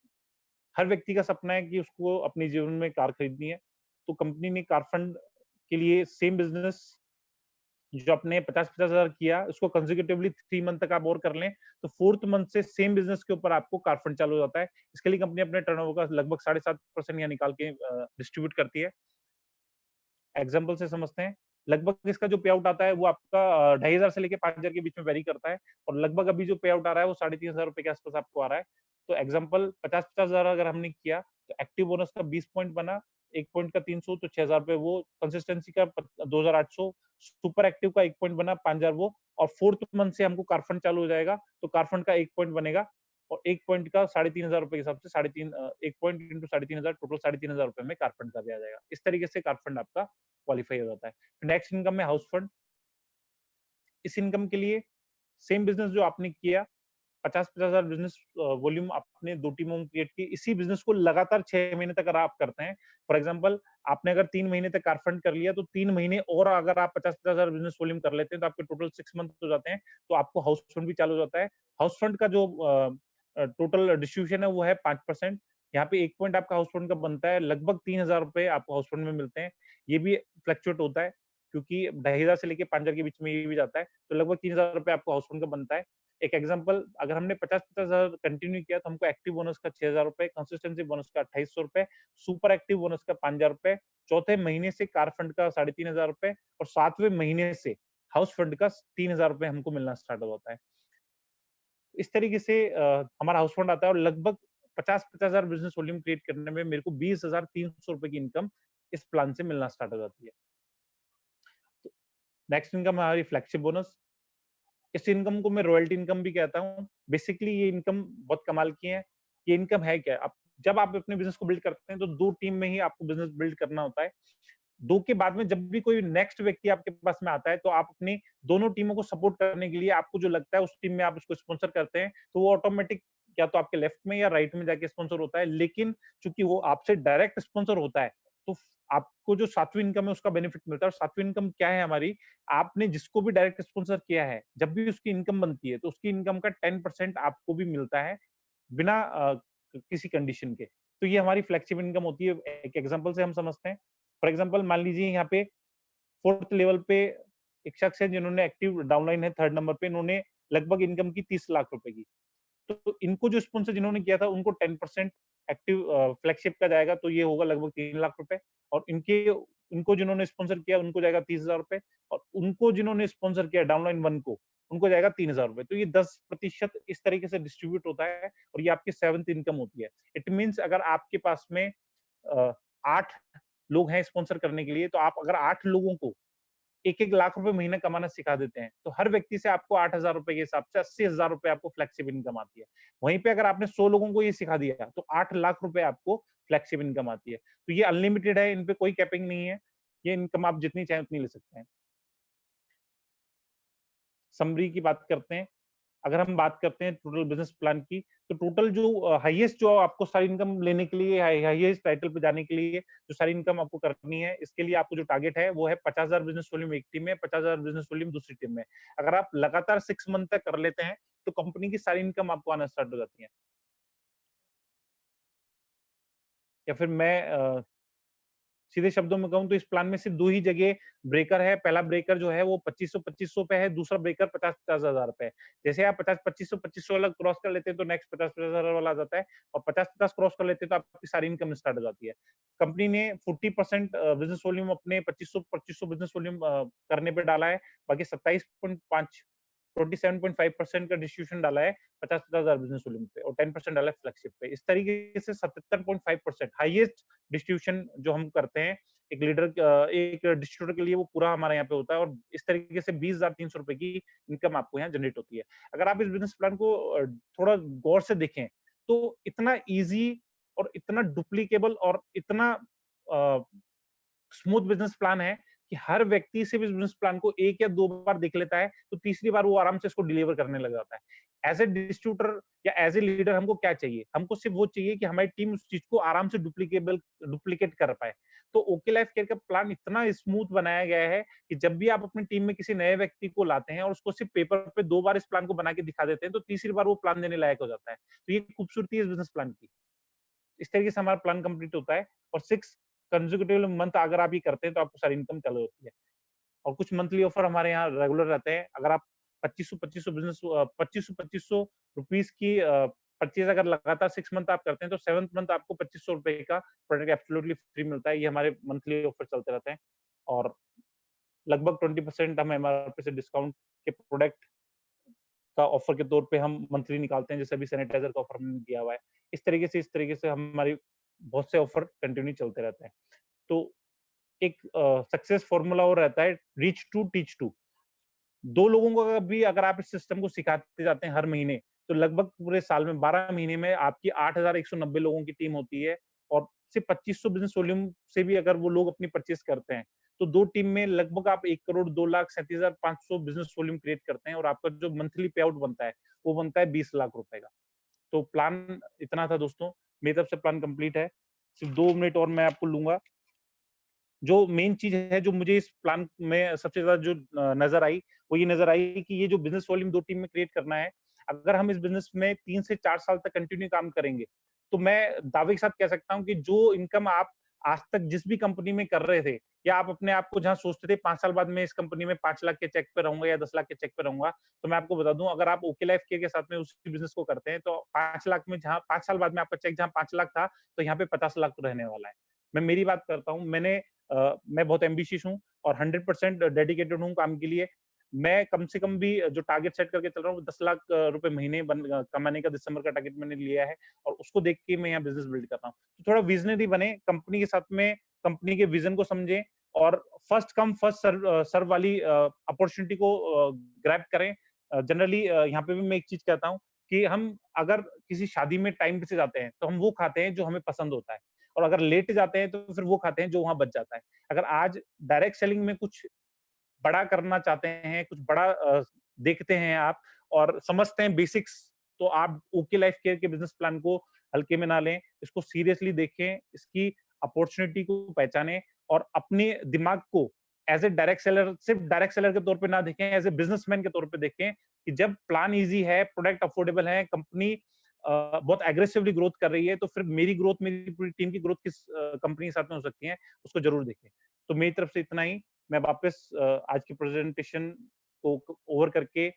B: हर व्यक्ति का सपना है कि उसको अपने जीवन में कार खरीदनी है, तो कंपनी ने कार फंड के लिए सेम बिजनेस जो अपने 50-50 हजार किया, उसको कंसेक्यूटिवली 3 मंथ तक आप और कर लें, तो 4th मंथ से सेम बिजनेस के ऊपर आपको कार फंड चालू हो जाता है। इसके लिए कंपनी अपने टर्नओवर का लगभग 7.5% यहाँ निकाल के डिस्ट्रीब्यूट करती है। एग्जाम्पल से समझते हैं, लगभग इसका जो पे आउट आता है वो आपका 2,500 से लेके 5,000 के बीच में वेरी करता है, और लगभग अभी जो पे आउट आ रहा है वो 3,500 रुपए के आसपास आपको आ रहा है। तो एग्जाम्पल 50-50 हजार अगर हमने किया तो एक्टिव बोनस का 20 पॉइंट बना, 1 पॉइंट का 300 तो 6,000 रुपए वो, कंसिस्टेंसी का 2,800, सुपर एक्टिव का 1 पॉइंट बना 5,000 वो, और 4th मंथ से हमको कार फंड चालू हो जाएगा तो कार फंड का 1 पॉइंट बनेगा, और 1 पॉइंट का 3,500 रुपए के हिसाब से 1 पॉइंट इंटू 3,500 टोटल 3,500 रुपए में कार फंड का दिया जाएगा। इस तरीके से कार फंड आपका क्वालिफाई हो जाता है। नेक्स्ट इनकम है हाउस फंड। इस इनकम के लिए सेम बिजनेस जो आपने किया, 50-50 हजार बिजनेस वॉल्यूम आपने 2 टीमों में क्रिएट की, इसी बिजनेस को लगातार 6 महीने तक अगर आप करते हैं, फॉर एग्जांपल आपने अगर 3 महीने तक कार फंड कर लिया तो 3 महीने और अगर आप 50-50 हजार बिजनेस वॉल्यूम कर लेते हैं तो आपके टोटल 6 मंथ हो जाते हैं, तो आपको हाउस फंड भी चालू हो जाता है। हाउस फंड का जो टोटल डिस्ट्रीब्यूशन है वो है 5%। यहाँ पे 1 पॉइंट आपका हाउस फंड का बनता है, लगभग 3,000 रुपए आपको हाउस फंड में मिलते हैं। ये भी फ्लक्चुएट होता है क्योंकि 2,500 से लेके 5,000 के बीच में ये भी जाता है, तो लगभग 3,000 रुपए आपको हाउस फंड का बनता है। एक एग्जांपल, अगर हमने 50-50 हजार कंटिन्यू किया तो हमको एक्टिव बोनस का 6,000 रुपए, कंसिस्टेंसी बोनस का 2,800 रुपए, सुपर एक्टिव बोनस का 5,000 रुपए, चौथे महीने से कार फंड का 3,500 रुपए, और 7वें महीने से हाउस फंड का 3,000 रुपए हमको मिलना स्टार्ट हो जाता है। इस तरीके से हमारा हाउस फंड आता है, और लगभग 50-50 हजार बिजनेस वॉल्यूम क्रिएट करने में मेरे को 20,300 रुपए की इनकम इस प्लान से मिलना स्टार्ट हो जाती है। नेक्स्ट इनकम है हमारी फ्लैगशिप बोनस। इस इनकम को मैं रॉयल्टी इनकम भी कहता हूँ। बेसिकली ये इनकम बहुत कमाल की है। ये इनकम है क्या? आप जब आप अपने बिजनेस को बिल्ड करते हैं तो 2 टीम में ही आपको बिजनेस बिल्ड करना होता है। 2 के बाद में जब भी कोई नेक्स्ट व्यक्ति आपके पास में आता है तो आप अपनी दोनों टीमों को सपोर्ट करने के लिए आपको जो लगता है उस टीम में आप उसको स्पॉन्सर करते हैं, तो वो ऑटोमेटिक या तो आपके लेफ्ट में या राइट में जाके स्पॉन्सर होता है। लेकिन चूंकि वो आपसे डायरेक्ट स्पॉन्सर होता है तो आपको जो 7वीं इनकम है उसका बेनिफिट मिलता है। और 7वीं इनकम क्या है हमारी? आपने जिसको भी डायरेक्ट स्पॉन्सर किया है, जब भी उसकी इनकम बनती है तो उसकी इनकम का 10% आपको भी मिलता है बिना किसी कंडीशन के। तो ये हमारी फ्लेक्सिबल इनकम होती है। एक एग्जांपल से हम समझते हैं। फॉर एग्जांपल मान लीजिए यहाँ पे 4th लेवल पे एक शख्स है जिन्होंने एक्टिव डाउनलाइन है 3rd नंबर पे, इन्होंने लगभग इनकम की 30 लाख रुपए की। तो इनको जो स्पॉन्सर जिन्होंने किया था उनको 10% एक्टिव फ्लैगशिप का जाएगा, तो ये होगा लगभग 3 लाख रुपए। और इनको जिन्होंने स्पॉन्सर किया उनको जाएगा 30,000 रुपए, और उनको जिन्होंने स्पॉन्सर किया डाउनलाइन 1 को उनको जाएगा 3,000 रुपए। तो ये 10% इस तरीके से डिस्ट्रीब्यूट होता है, और ये आपकी 7th इनकम होती है। इट मीन्स अगर आपके पास में 8 लोग हैं स्पॉन्सर करने के लिए, तो आप अगर 8 लोगों को 1-1 लाख रुपए महीना कमाना सिखा देते हैं, तो हर व्यक्ति से आपको 8,000 रुपए के हिसाब से 80,000 रुपए आपको फ्लेक्सिबल इनकम आती है। वहीं पे अगर आपने 100 लोगों को ये सिखा दिया, तो 8 लाख रुपए आपको फ्लेक्सिबल इनकम आती है। तो ये अनलिमिटेड है, इन पे कोई कैपिंग नहीं है। ये इनकम आप जितनी चाहें उतनी ले सकते हैं। समरी की बात करते हैं। अगर हम बात करते हैं टोटल बिजनेस प्लान की, तो टोटल जो हाईएस्ट जो आपको सारी इनकम लेने के लिए, हाईएस्ट टाइटल पे जाने के लिए जो सारी इनकम आपको करनी है, इसके लिए आपको जो टारगेट है वो है 50,000 बिजनेस वॉल्यूम एक टीम में, 50,000 बिजनेस वॉल्यूम दूसरी टीम में। अगर आप लगातार 6 मंथ तक कर लेते हैं तो कंपनी की सारी इनकम आपको आना स्टार्ट हो जाती है। या फिर मैं सीधे शब्दों में कहूँ तो इस प्लान में सिर्फ 2 ही जगह ब्रेकर है। पहला ब्रेकर जो है वो 2500-2500 पे है, दूसरा ब्रेकर 50-50 हजार पे है। जैसे आप 2500-2500 वाला क्रॉस कर लेते हैं तो नेक्स्ट 50-50 हजार वाला आ जाता है, और 50-50 क्रॉस कर लेते हैं तो आपकी सारी इनकम स्टार्ट हो जाती है। कंपनी ने 40% बिजनेस वॉल्यूम अपने 2500-2500 बिजनेस वॉल्यूम करने पे डाला है, बाकी 27.5 27.5% का डिस्ट्रीब्यूशन डाला है 50,000 बिजनेस वॉल्यूम पे और 10% डाला है फ्लैगशिप पे। इस तरीके से 77.5% हाईएस्ट डिस्ट्रीब्यूशन जो हम करते हैं एक लीडर एक डिस्ट्रीब्यूटर के लिए वो पूरा हमारे यहाँ पे होता है और इस तरीके से 20,300 रुपए की इनकम आपको यहाँ जनरेट होती है। अगर आप इस बिजनेस प्लान को थोड़ा गौर से देखें तो इतना ईजी और इतना डुप्लीकेबल और इतना स्मूथ बिजनेस प्लान है कि हर व्यक्ति सिर्फ इस बिजनेस प्लान को 1 या 2 बार देख लेता है, तो तीसरी बार वो आराम से इसको डिलीवर करने लग जाता है। एज़ ए डिस्ट्रीब्यूटर या एज़ ए लीडर हमको क्या चाहिए? हमको सिर्फ वो चाहिए कि हमारी टीम उस चीज़ को आराम से डुप्लीकेट कर पाए। तो ओके लाइफ केयर का प्लान इतना स्मूथ बनाया गया है कि जब भी आप अपनी टीम में किसी नए व्यक्ति को लाते हैं और उसको सिर्फ पेपर पे 2 बार इस प्लान को बना के दिखा देते हैं, तो तीसरी बार वो प्लान देने लायक हो जाता है। तो ये खूबसूरती है इस बिजनेस प्लान की। इस तरीके से हमारा प्लान कंप्लीट होता है और 6 कंसेक्यूटिव मंथ अगर आप ये करते हैं तो आपको सारी इनकम चालू होती है। और कुछ मंथली ऑफर हमारे यहाँ रेगुलर रहते हैं। अगर आप 2500 बिज़नेस 2500 रुपीज़ की परचेज़ अगर लगातार 6 मंथ आप करते हैं तो 7th मंथ आपको ₹2500 का प्रोडक्ट एब्सोल्यूटली फ्री मिलता है। ये हमारे मंथली ऑफर चलते रहते हैं और लगभग 20% हम एमआरपी से डिस्काउंट के प्रोडक्ट का ऑफर के तौर पे हम मंथली निकालते हैं, जैसे अभी सैनिटाइज़र का ऑफर हमने दिया हुआ है। इस तरीके से हमारी बहुत से ऑफर कंटिन्यू चलते रहते हैं। तो एक सक्सेस फॉर्मूला और रहता है रीच टू टीच टू। 2 लोगों को अगर आप इस सिस्टम को सिखाते जाते हैं हर महीने, तो लगभग पूरे साल में 12 महीने में आपकी 8,190 लोगों की टीम होती है और सिर्फ 2500 बिज़नेस वॉल्यूम से भी अगर वो लोग अपनी परचेज़ करते हैं, तो 2 टीम में लगभग आप 1 करोड़ 2,37,500 बिज़नेस वॉल्यूम क्रिएट करते हैं और आपका जो मंथली पे आउट बनता है, वो बनता है 20 लाख रुपए का। तो प्लान इतना था दोस्तों, मेरी तरफ से प्लान कंप्लीट है। सिर्फ 2 मिनट और मैं आपको लूँगा। जो मेन चीज़ है, जो मुझे इस प्लान में सबसे ज़्यादा जो नज़र आई, वो ये नज़र आई कि ये जो बिज़नेस वॉल्यूम 2 टीम में क्रिएट करना है, अगर हम इस बिज़नेस में 3 से 4 साल तक कंटिन्यू काम करेंगे, तो मैं दावे के साथ कह सकता हूँ कि जो इनकम आप आज तक जिस भी कंपनी में कर रहे थे या आप अपने आप को जहाँ सोचते थे 5 साल बाद मैं इस कंपनी में 5 लाख के चेक पे रहूँगा या 10 लाख के चेक पे रहूँगा, तो मैं आपको बता दूँ अगर आप ओके लाइफ केयर के साथ में उसी बिज़नेस को करते हैं, तो 5 लाख में जहाँ 5 साल बाद में आपका चेक जहाँ 5 लाख था, तो यहाँ पे 50 लाख रहने वाला है। मैं मेरी बात करता हूँ, मैं बहुत एम्बिशियस हूँ और 100% डेडिकेटेड हूँ काम के लिए। मैं कम से कम भी जो टारगेट सेट करके चल रहा हूँ, वो 10 लाख रुपए महीने कमाने का दिसंबर का टारगेट मैंने लिया है और उसको देख के मैं यहाँ बिज़नेस बिल्ड कर रहा हूँ। तो थोड़ा विज़नरी बने, कंपनी के साथ में कंपनी के विज़न को समझें और फर्स्ट कम फर्स्ट सर्व वाली अपॉर्च्युनिटी को ग्रैब करें। जनरली यहाँ पे भी मैं एक चीज़ कहता हूँ कि हम अगर किसी शादी में टाइम पे से जाते हैं, तो हम वो खाते हैं जो हमें पसंद होता है। और अगर लेट जाते हैं तो फिर वो खाते हैं जो वहाँ बच जाता है। अगर आज डायरेक्ट सेलिंग में कुछ बड़ा करना चाहते हैं, कुछ बड़ा देखते हैं आप और समझते हैं बेसिक्स, तो आप ओके लाइफ केयर के बिज़नेस प्लान को हल्के में ना लें, इसको सीरियसली देखें, इसकी अपॉर्च्युनिटी को पहचानें और अपने दिमाग को एज़ अ डायरेक्ट सेलर सिर्फ डायरेक्ट सेलर के तौर पे ना देखें, एज़ अ बिज़नेसमैन के तौर पे देखें कि जब प्लान ईज़ी है, प्रोडक्ट अफोर्डेबल है, कंपनी बहुत एग्रेसिवली ग्रोथ कर रही है, तो फिर मेरी ग्रोथ, मेरी पूरी टीम की ग्रोथ किस कंपनी के साथ में हो सकती है, उसको ज़रूर देखें। तो मेरी तरफ से इतना ही। मैं वापस आज की प्रेजेंटेशन को ओवर करके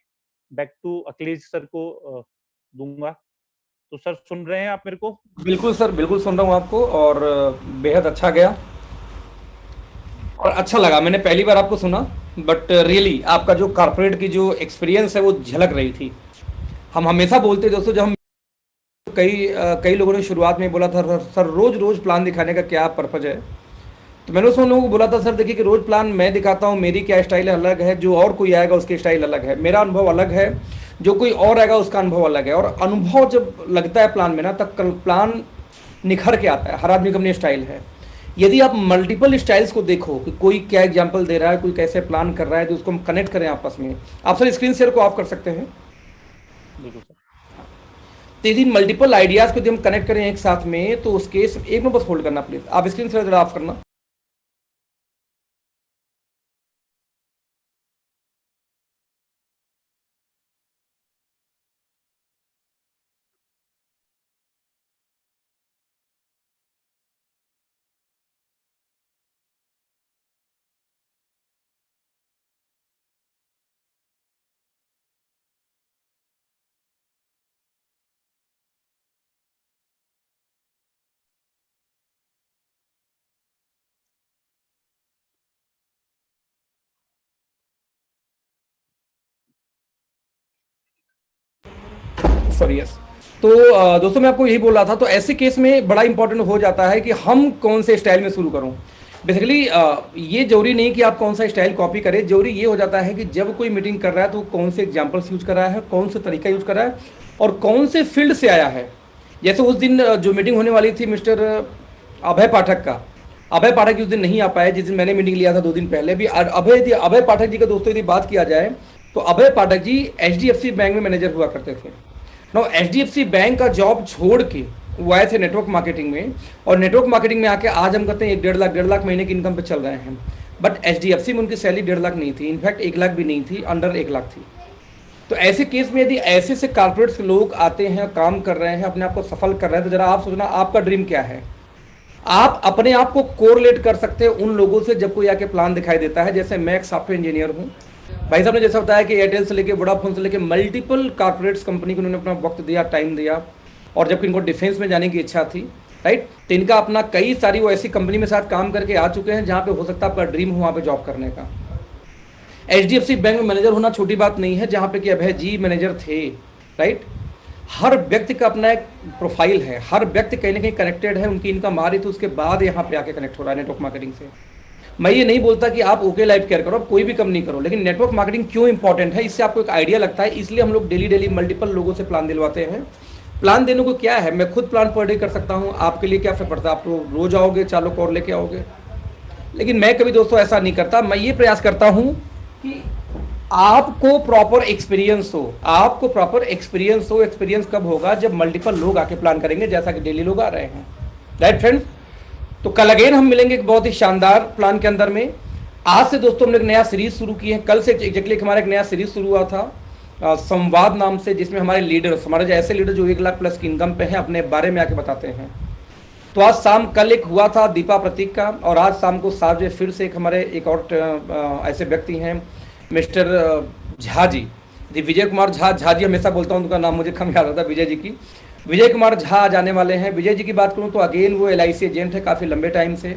B: बैक टू अखिलेश सर को दूँगा। तो सर सुन रहे हैं आप मेरे को?
A: बिल्कुल सर, बिल्कुल सुन रहा हूँ आपको और बेहद अच्छा गया और अच्छा लगा। मैंने पहली बार आपको सुना, बट रियली आपका जो कॉर्पोरेट की जो एक्सपीरियंस है वो झलक रही थी। हम हमेशा बोलते हैं दोस्तों, जब हम कई लोगों ने शुरुआत में बोला था सर रोज रोज प्लान दिखाने का क्या पर्पज है, तो मैंने उन लोगों को बोला था सर देखिए कि रोज प्लान मैं दिखाता हूँ, मेरी क्या स्टाइल अलग है, जो और कोई आएगा उसकी स्टाइल अलग है, मेरा अनुभव अलग है, जो कोई और आएगा उसका अनुभव अलग है। और अनुभव जब लगता है प्लान में ना, तब कल प्लान निखर के आता है। हर आदमी का अपनी स्टाइल है। यदि आप मल्टीपल स्टाइल्स को देखो कि कोई क्या एग्जाम्पल दे रहा है, कोई कैसे प्लान कर रहा है, तो उसको हम कनेक्ट करें आपस में। आप सर स्क्रीन शेयर को ऑफ कर सकते हैं।
B: बिल्कुल सर।
A: तो यदि मल्टीपल आइडियाज को यदि हम कनेक्ट करें एक साथ में, तो उस केस एक मिनट बस होल्ड करना प्लीज, आप स्क्रीन शेयर जरा ऑफ करना। Sorry yes. तो दोस्तों मैं आपको यही बोल रहा था, तो ऐसे केस में बड़ा इंपॉर्टेंट हो जाता है कि हम कौन से स्टाइल में शुरू करूं। बेसिकली ये जरूरी नहीं कि आप कौन सा स्टाइल कॉपी करें, जरूरी ये हो जाता है कि जब कोई मीटिंग कर रहा है तो कौन से एग्जाम्पल्स यूज कर रहा है, कौन से तरीका यूज कर रहा है और कौन से फील्ड से आया है। जैसे उस दिन जो मीटिंग होने वाली थी मिस्टर अभय पाठक का, अभय पाठक उस दिन नहीं आ पाए जिस दिन मैंने मीटिंग लिया था 2 दिन पहले भी। अभय पाठक जी का दोस्तों यदि बात किया जाए तो अभय पाठक जी HDFC बैंक में मैनेजर हुआ करते थे। नो HDFC बैंक का जॉब छोड़ के वो आए थे नेटवर्क मार्केटिंग में, और नेटवर्क मार्केटिंग में आके आज हम कहते हैं 1.5 लाख महीने की इनकम पे चल रहे हैं। बट HDFC में उनकी सैलरी 1.5 लाख नहीं थी, इनफैक्ट 1 लाख भी नहीं थी, अंडर 1 लाख थी। तो ऐसे केस में यदि ऐसे से कॉर्पोरेट्स लोग आते हैं, काम कर रहे हैं, अपने आप को सफल कर रहे हैं, तो जरा आप सोचना आपका ड्रीम क्या है। आप अपने आप को कोरिलेट कर सकते हैं उन लोगों से जब कोई आके प्लान दिखाई देता है। जैसे मैं एक सॉफ्टवेयर इंजीनियर हूँ, भाई साहब ने जैसा बताया कि एयरटेल से लेके वोडाफोन से लेके मल्टीपल कॉर्पोरेट्स कंपनी को उन्होंने अपना वक्त दिया, टाइम दिया, और जबकि इनको डिफेंस में जाने की इच्छा थी, राइट, तो इनका अपना कई सारी वो ऐसी कंपनी में साथ काम करके आ चुके हैं जहाँ पे हो सकता है आपका ड्रीम हो वहाँ पे जॉब करने का। HDFC बैंक में मैनेजर होना छोटी बात नहीं है, जहाँ पे कि अभय जी मैनेजर थे, राइट। हर व्यक्ति का अपना एक प्रोफाइल है, हर व्यक्ति कहीं ना कहीं कनेक्टेड है, उनकी इनकम आ रही तो उसके बाद यहाँ पे आके कनेक्ट हो रहा है नेटवर्क मार्केटिंग से। मैं ये नहीं बोलता कि आप ओके लाइफ केयर करो, आप कोई भी कम नहीं करो, लेकिन नेटवर्क मार्केटिंग क्यों इंपॉर्टेंट है इससे आपको एक आइडिया लगता है। इसलिए हम लोग डेली मल्टीपल लोगों से प्लान दिलवाते हैं। प्लान देने को क्या है, मैं खुद प्लान पर डे कर सकता हूँ, आपके लिए क्या फर्क पड़ता है, आप तो रोज आओगे 4 लोग और लेके आओगे। लेकिन मैं कभी दोस्तों ऐसा नहीं करता, मैं ये प्रयास करता हूँ कि आपको प्रॉपर एक्सपीरियंस हो, आपको प्रॉपर एक्सपीरियंस हो। एक्सपीरियंस कब होगा, जब मल्टीपल लोग आके प्लान करेंगे, जैसा कि डेली लोग आ रहे हैं, राइट फ्रेंड्स। तो कल अगेन हम मिलेंगे एक बहुत ही शानदार प्लान के अंदर में। आज से दोस्तों हमने एक नया सीरीज शुरू की है, कल से एग्जैक्टली हमारा एक नया सीरीज शुरू हुआ था संवाद नाम से, जिसमें हमारे लीडर्स, हमारे जो ऐसे लीडर जो 1 लाख प्लस की इनकम पे हैं, अपने बारे में आके बताते हैं। तो आज शाम, कल एक हुआ था दीपा प्रतीक का, और आज शाम को 7 बजे फिर से एक हमारे एक और ऐसे व्यक्ति हैं मिस्टर झा जी, विजय कुमार झा जी हमेशा बोलता हूँ, उनका नाम मुझे कम याद आता है, विजय जी की, विजय कुमार झा जाने वाले हैं। विजय जी की बात करूँ तो अगेन वो LIC एजेंट है काफ़ी लंबे टाइम से,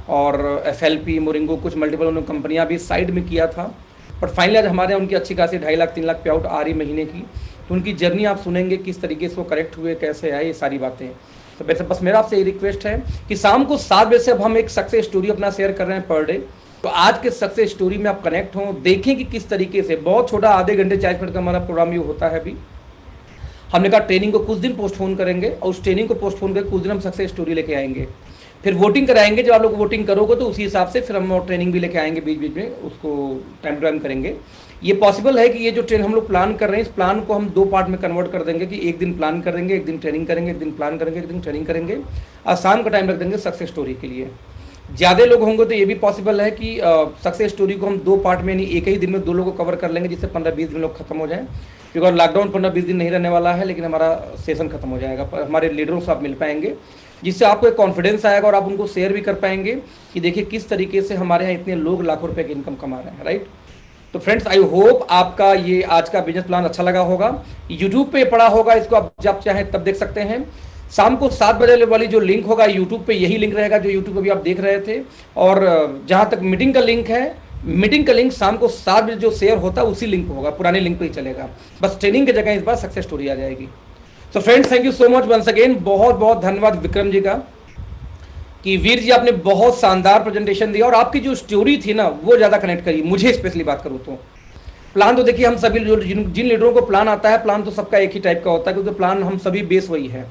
A: और FLP मोरिंगो कुछ मल्टीपल उन्होंने कंपनियां भी साइड में किया था, बट फाइनली आज हमारे उनकी अच्छी खासी 2.5 लाख 3 लाख पे आउट आ रही महीने की। तो उनकी जर्नी आप सुनेंगे, किस तरीके से वो करेक्ट हुए, कैसे आए, ये सारी बातें। तो वैसे बस मेरा आपसे ये रिक्वेस्ट है कि शाम को 7 बजे से अब हम एक सक्सेस स्टोरी अपना शेयर कर रहे हैं पर डे। तो आज के सक्सेस स्टोरी में आप कनेक्ट हों, देखें कि किस तरीके से, बहुत छोटा आधे घंटे 40 मिनट का हमारा प्रोग्राम ये होता है। अभी हमने कहा ट्रेनिंग को कुछ दिन पोस्टपोन करेंगे, और उस ट्रेनिंग को पोस्टपोन करके कुछ दिन हम सक्सेस स्टोरी लेके आएंगे, फिर वोटिंग कराएंगे। जब आप लोग वोटिंग करोगे तो उसी हिसाब से फिर हम ट्रेनिंग भी लेके आएंगे, बीच बीच में उसको टाइम टू टाइम करेंगे। ये पॉसिबल है कि ये जो ट्रेन हम लोग प्लान कर रहे हैं, इस प्लान को हम 2 पार्ट में कन्वर्ट कर देंगे, कि एक दिन प्लान करेंगे, एक दिन ट्रेनिंग करेंगे, एक दिन प्लान करेंगे, एक दिन ट्रेनिंग करेंगे, और शाम का टाइम रख देंगे सक्सेस स्टोरी के लिए। ज़्यादा लोग होंगे तो ये भी पॉसिबल है कि सक्सेस स्टोरी को हम 2 पार्ट में, यानी एक ही दिन में 2 लोगों को कवर कर लेंगे, जिससे 15-20 दिन लोग खत्म हो जाएं। क्योंकि लॉकडाउन 15-20 दिन नहीं रहने वाला है, लेकिन हमारा सेशन खत्म हो जाएगा, पर हमारे लीडरों से आप मिल पाएंगे, जिससे आपको एक कॉन्फिडेंस आएगा, और आप उनको शेयर भी कर पाएंगे कि देखिए किस तरीके से हमारे यहाँ इतने लोग लाखों रुपए की इनकम कमा रहे हैं, राइट। तो फ्रेंड्स, आई होप आपका ये आज का बिजनेस प्लान अच्छा लगा होगा। यूट्यूब पे पड़ा होगा, इसको आप जब चाहें तब देख सकते हैं। शाम को 7 बजे वाली जो लिंक होगा यूट्यूब पे, यही लिंक रहेगा जो यूट्यूब पे भी आप देख रहे थे। और जहां तक मीटिंग का लिंक है, मीटिंग का लिंक शाम को 7 बजे जो शेयर होता है उसी लिंक पे होगा, पुराने लिंक पे ही चलेगा, बस ट्रेनिंग की जगह इस बार सक्सेस स्टोरी आ जाएगी। तो friends, thank you so much once again, बहुत बहुत धन्यवाद विक्रम जी का, कि वीर जी आपने बहुत शानदार प्रेजेंटेशन दिया, और आपकी जो स्टोरी थी ना वो ज़्यादा कनेक्ट करी मुझे। स्पेशली बात करूँ तो प्लान तो देखिए हम सभी जिन लीडरों को प्लान आता है, प्लान तो सबका एक ही टाइप का होता है, क्योंकि प्लान हम सभी बेस वही है।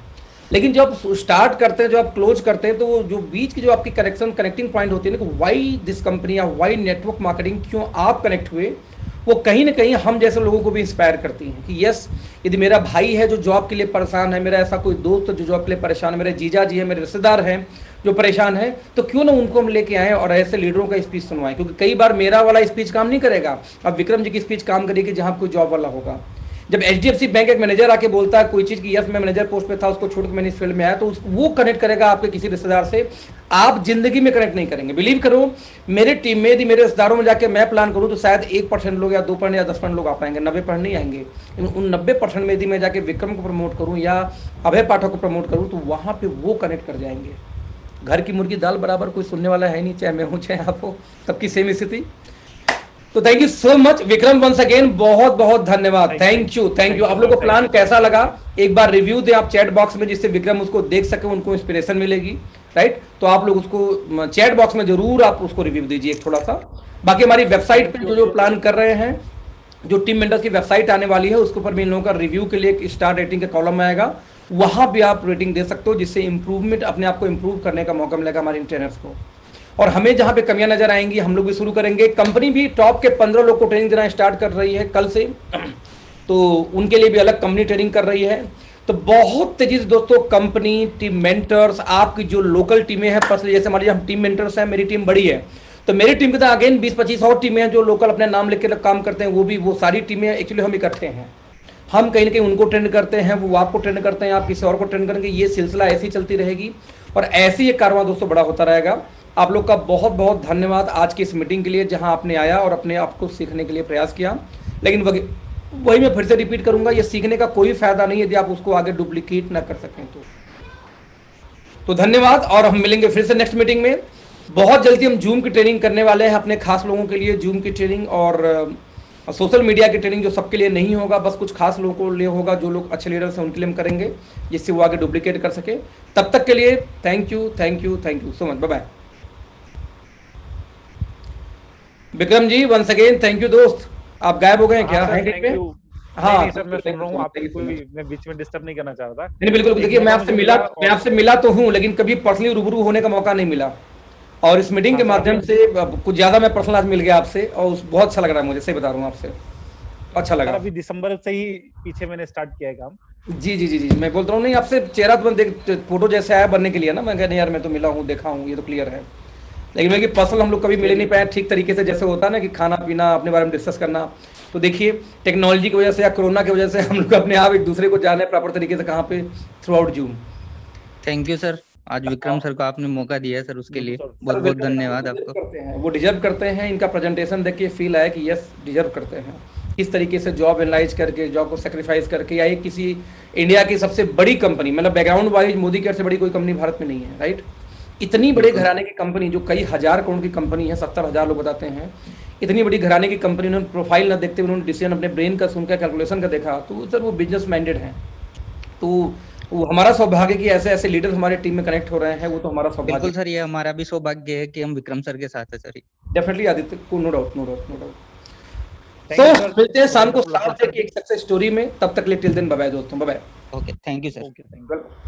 A: लेकिन जब आप स्टार्ट करते हैं, जो आप क्लोज करते हैं, तो वो जो बीच की जो आपकी कनेक्टिंग पॉइंट होती है ना, वाई दिस कंपनी या वाई नेटवर्क मार्केटिंग, क्यों आप कनेक्ट हुए, वो कहीं ना कहीं हम जैसे लोगों को भी इंस्पायर करती हैं कि यस, यदि मेरा भाई है जो जॉब के लिए परेशान है, मेरा ऐसा कोई दोस्त जो जॉब के लिए परेशान है, मेरे जीजा जी है, मेरे रिश्तेदार हैं जो परेशान है, तो क्यों ना उनको हम लेके आएँ और ऐसे लीडरों का स्पीच सुनवाएं। क्योंकि कई बार मेरा वाला स्पीच काम नहीं करेगा, अब विक्रम जी की स्पीच काम करेगी जहाँ कोई जॉब वाला होगा। जब HDFC बैंक एक मैनेजर आके बोलता है कोई चीज़ की, यस मैं मैनेजर पोस्ट पे था, उसको छोड़ के मैंने इस फील्ड में आया, तो वो कनेक्ट करेगा आपके किसी रिश्तेदार से, आप जिंदगी में कनेक्ट नहीं करेंगे। बिलीव करो, मेरे टीम में यदि मेरे रिश्तेदारों में जाके मैं प्लान करूँ तो शायद 1% लोग या 2% या 10% लोग आ पाएंगे, 90% नहीं आएंगे। उन 90% में यदि मैं जाके विक्रम को प्रमोट करूँ या अभय पाठक को प्रमोट करूँ, तो वहाँ पर वो कनेक्ट कर जाएंगे। घर की मुर्गी दाल बराबर, कोई सुनने वाला है नहीं, चाहे मैं हूँ चाहे आप हो, सबकी सेम स्थिति। तो thank you so much Vikram, once again बहुत बहुत धन्यवाद। Thank you. आप लोग को प्लान कैसा लगा एक बार रिव्यू दें आप चैट बॉक्स में, जिससे विक्रम उसको देख सके, उनको इंस्पिरेशन मिलेगी, राइट। तो आप लोग उसको चैट बॉक्स में जरूर आप उसको रिव्यू दीजिए थोड़ा सा। बाकी हमारी वेबसाइट पे जो प्लान कर रहे हैं, जो टीम मेंटर्स की वेबसाइट आने वाली है, उसके ऊपर भी इन लोगों का रिव्यू के लिए एक स्टार रेटिंग का कॉलम आएगा, वहां भी आप रेटिंग दे सकते हो, जिससे इंप्रूवमेंट, अपने आप को इंप्रूव करने का मौका मिलेगा हमारे ट्रेनर्स को। और हमें जहां पे कमियां नजर आएंगी हम लोग भी शुरू करेंगे। कंपनी भी टॉप के 15 लोग को ट्रेनिंग देना स्टार्ट कर रही है कल से, तो उनके लिए भी अलग कंपनी ट्रेनिंग कर रही है। तो बहुत तेजी से दोस्तों कंपनी, टीम मेंटर्स, आपकी जो लोकल टीमें हैं, पर्सनली जैसे हमारी हम टीम मेंटर्स हैं, मेरी टीम बड़ी है, तो मेरी टीम के साथ अगेन 20-25 और टीमें हैं जो लोकल अपने नाम लेकर काम करते हैं, वो सारी टीमें एक्चुअली हम इकट्ठे हैं। हम कहीं ना कहीं उनको ट्रेंड करते हैं, वो आपको ट्रेंड करते हैं, आप किसी और को ट्रेंड करेंगे, ये सिलसिला ऐसी चलती रहेगी और ऐसे ही कारवां दोस्तों बड़ा होता रहेगा। आप लोग का बहुत बहुत धन्यवाद आज की इस मीटिंग के लिए, जहां आपने आया और अपने आप को सीखने के लिए प्रयास किया। लेकिन वही मैं फिर से रिपीट करूंगा, ये सीखने का कोई फायदा नहीं यदि आप उसको आगे डुप्लीकेट ना कर सकें तो धन्यवाद। और हम मिलेंगे फिर से नेक्स्ट मीटिंग में। बहुत जल्दी हम जूम की ट्रेनिंग करने वाले हैं अपने खास लोगों के लिए, जूम की ट्रेनिंग और सोशल मीडिया की ट्रेनिंग, जो सबके लिए नहीं होगा, बस कुछ खास लोगों को लिए होगा, जो लोग अच्छे लीडर्स हैं उनके लिए हम करेंगे, जिससे वो आगे डुप्लीकेट कर सके। तब तक के लिए thank you so much, bye bye. Vikram ji once again thank you दोस्त, आप गायब हो गए क्या? हैं कहीं पे?
B: हाँ नहीं सर, मैं सुन रहा हूँ आपको, मैं बीच में डिस्टर्ब नहीं करना चाह रहा था।
A: नहीं बिल्कुल, देखिए मैं आपसे मिला तो हूँ, लेकिन कभी पर्सनली रूबरू होने का मौका नहीं मिला, और इस मीटिंग के माध्यम से कुछ ज्यादा मैं पर्सनल आज मिल गया आपसे, और बहुत अच्छा लग रहा है मुझे, सही बता रहा हूँ आपसे, अच्छा लगा।
B: अभी दिसंबर से ही पीछे मैंने स्टार्ट किया है काम।
A: जी मैं बोलता हूँ, नहीं आपसे चेहरा तो देख, फोटो जैसे आया बनने के लिए ना, मैं कह नहीं यार मैं तो मिला हूँ, देखा हूँ, ये तो क्लियर है। लेकिन मैं कि पर्सनल हम लोग कभी मिले नहीं पाए ठीक तरीके से, जैसे होता है ना कि खाना पीना, अपने बारे में डिस्कस करना। तो देखिए टेक्नोलॉजी की वजह से या कोरोना की वजह से हम लोग अपने आप एक दूसरे को जाने प्रॉपर तरीके से, कहाँ पे, through out zoom.
C: Thank you sir, आज विक्रम सर को आपने मौका दिया सर, उसके लिए बहुत बहुत धन्यवाद आपको।
A: वो डिजर्व करते हैं, इनका प्रेजेंटेशन देख के फील आया कि यस डिजर्व करते हैं। इस तरीके से जॉब एनालाइज करके, जॉब को सेक्रीफाइस करके, या एक किसी इंडिया की सबसे बड़ी कंपनी, मतलब बैकग्राउंड वाइज मोदी केयर से बड़ी कोई कंपनी भारत में नहीं है, राइट। इतनी बड़े घराने की कंपनी, जो कई हजार करोड़ की कंपनी है, 70,000 लोग बताते हैं, इतनी बड़ी घराने की कंपनी, उन्होंने प्रोफाइल ना देखते, उन्होंने डिसीजन अपने ब्रेन का सुनकर, कैलकुलेशन का देखा, तो सर वो बिजनेस माइंडेड हैं। तो वो हमारा सौभाग्य कि ऐसे ऐसे लीडर हमारे टीम में कनेक्ट हो रहे हैं, वो तो हमारा सौभाग्य।
C: बिल्कुल सर, ये हमारा भी सौभाग्य है कि हम विक्रम सर के साथ है सर।
A: डेफिनेटली आदित्य को, नो डाउट। तो मिलते हैं शाम को 7 बजे की एक सक्सेस स्टोरी में, तब तक ले टिल देन बाय बाय दोस्तों, bye bye.
C: Okay, thank you sir.